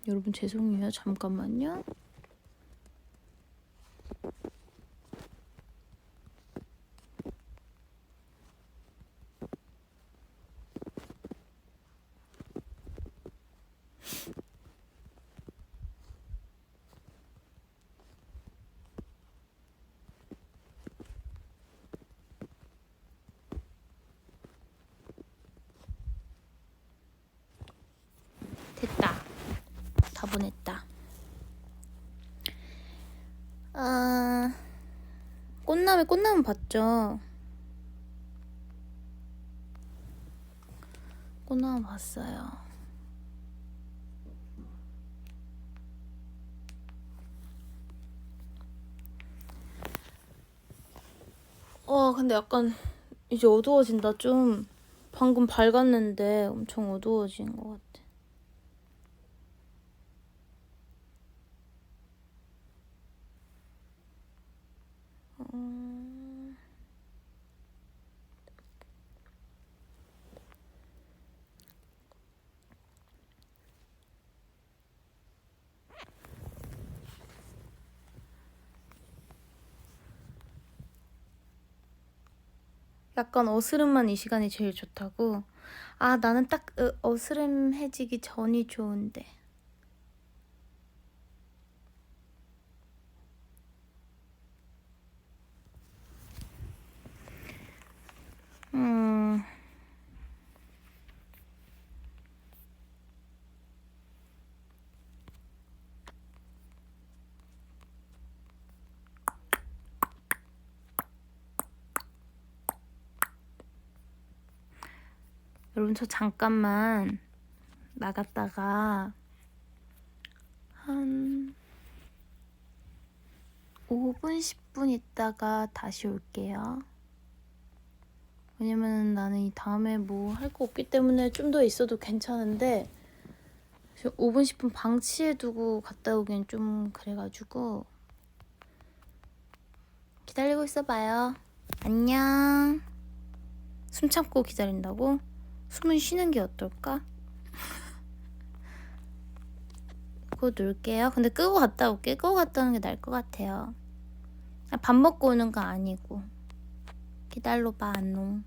여러분 죄송해요. 잠깐만요. 됐다. 다 보냈다. 꽃나무 봤죠? 꽃나무 봤어요. 근데 약간 이제 어두워진다. 좀 방금 밝았는데 엄청 어두워진 것 같아. 약간 어스름한 이 시간이 제일 좋다고? 아, 나는 딱 어스름해지기 전이 좋은데. 여러분, 저 잠깐만 나갔다가 한 5분, 10분 있다가 다시 올게요. 왜냐면 나는 이 다음에 뭐 할 거 없기 때문에 좀 더 있어도 괜찮은데 5분, 10분 방치해두고 갔다 오기엔 좀 그래가지고 기다리고 있어봐요. 안녕. 숨 참고 기다린다고? 숨은 쉬는 게 어떨까? 곧 놀게요. 근데 끄고 갔다 올게. 끄고 갔다 오는 게 나을 것 같아요. 밥 먹고 오는 거 아니고. 기다려봐, 안녕.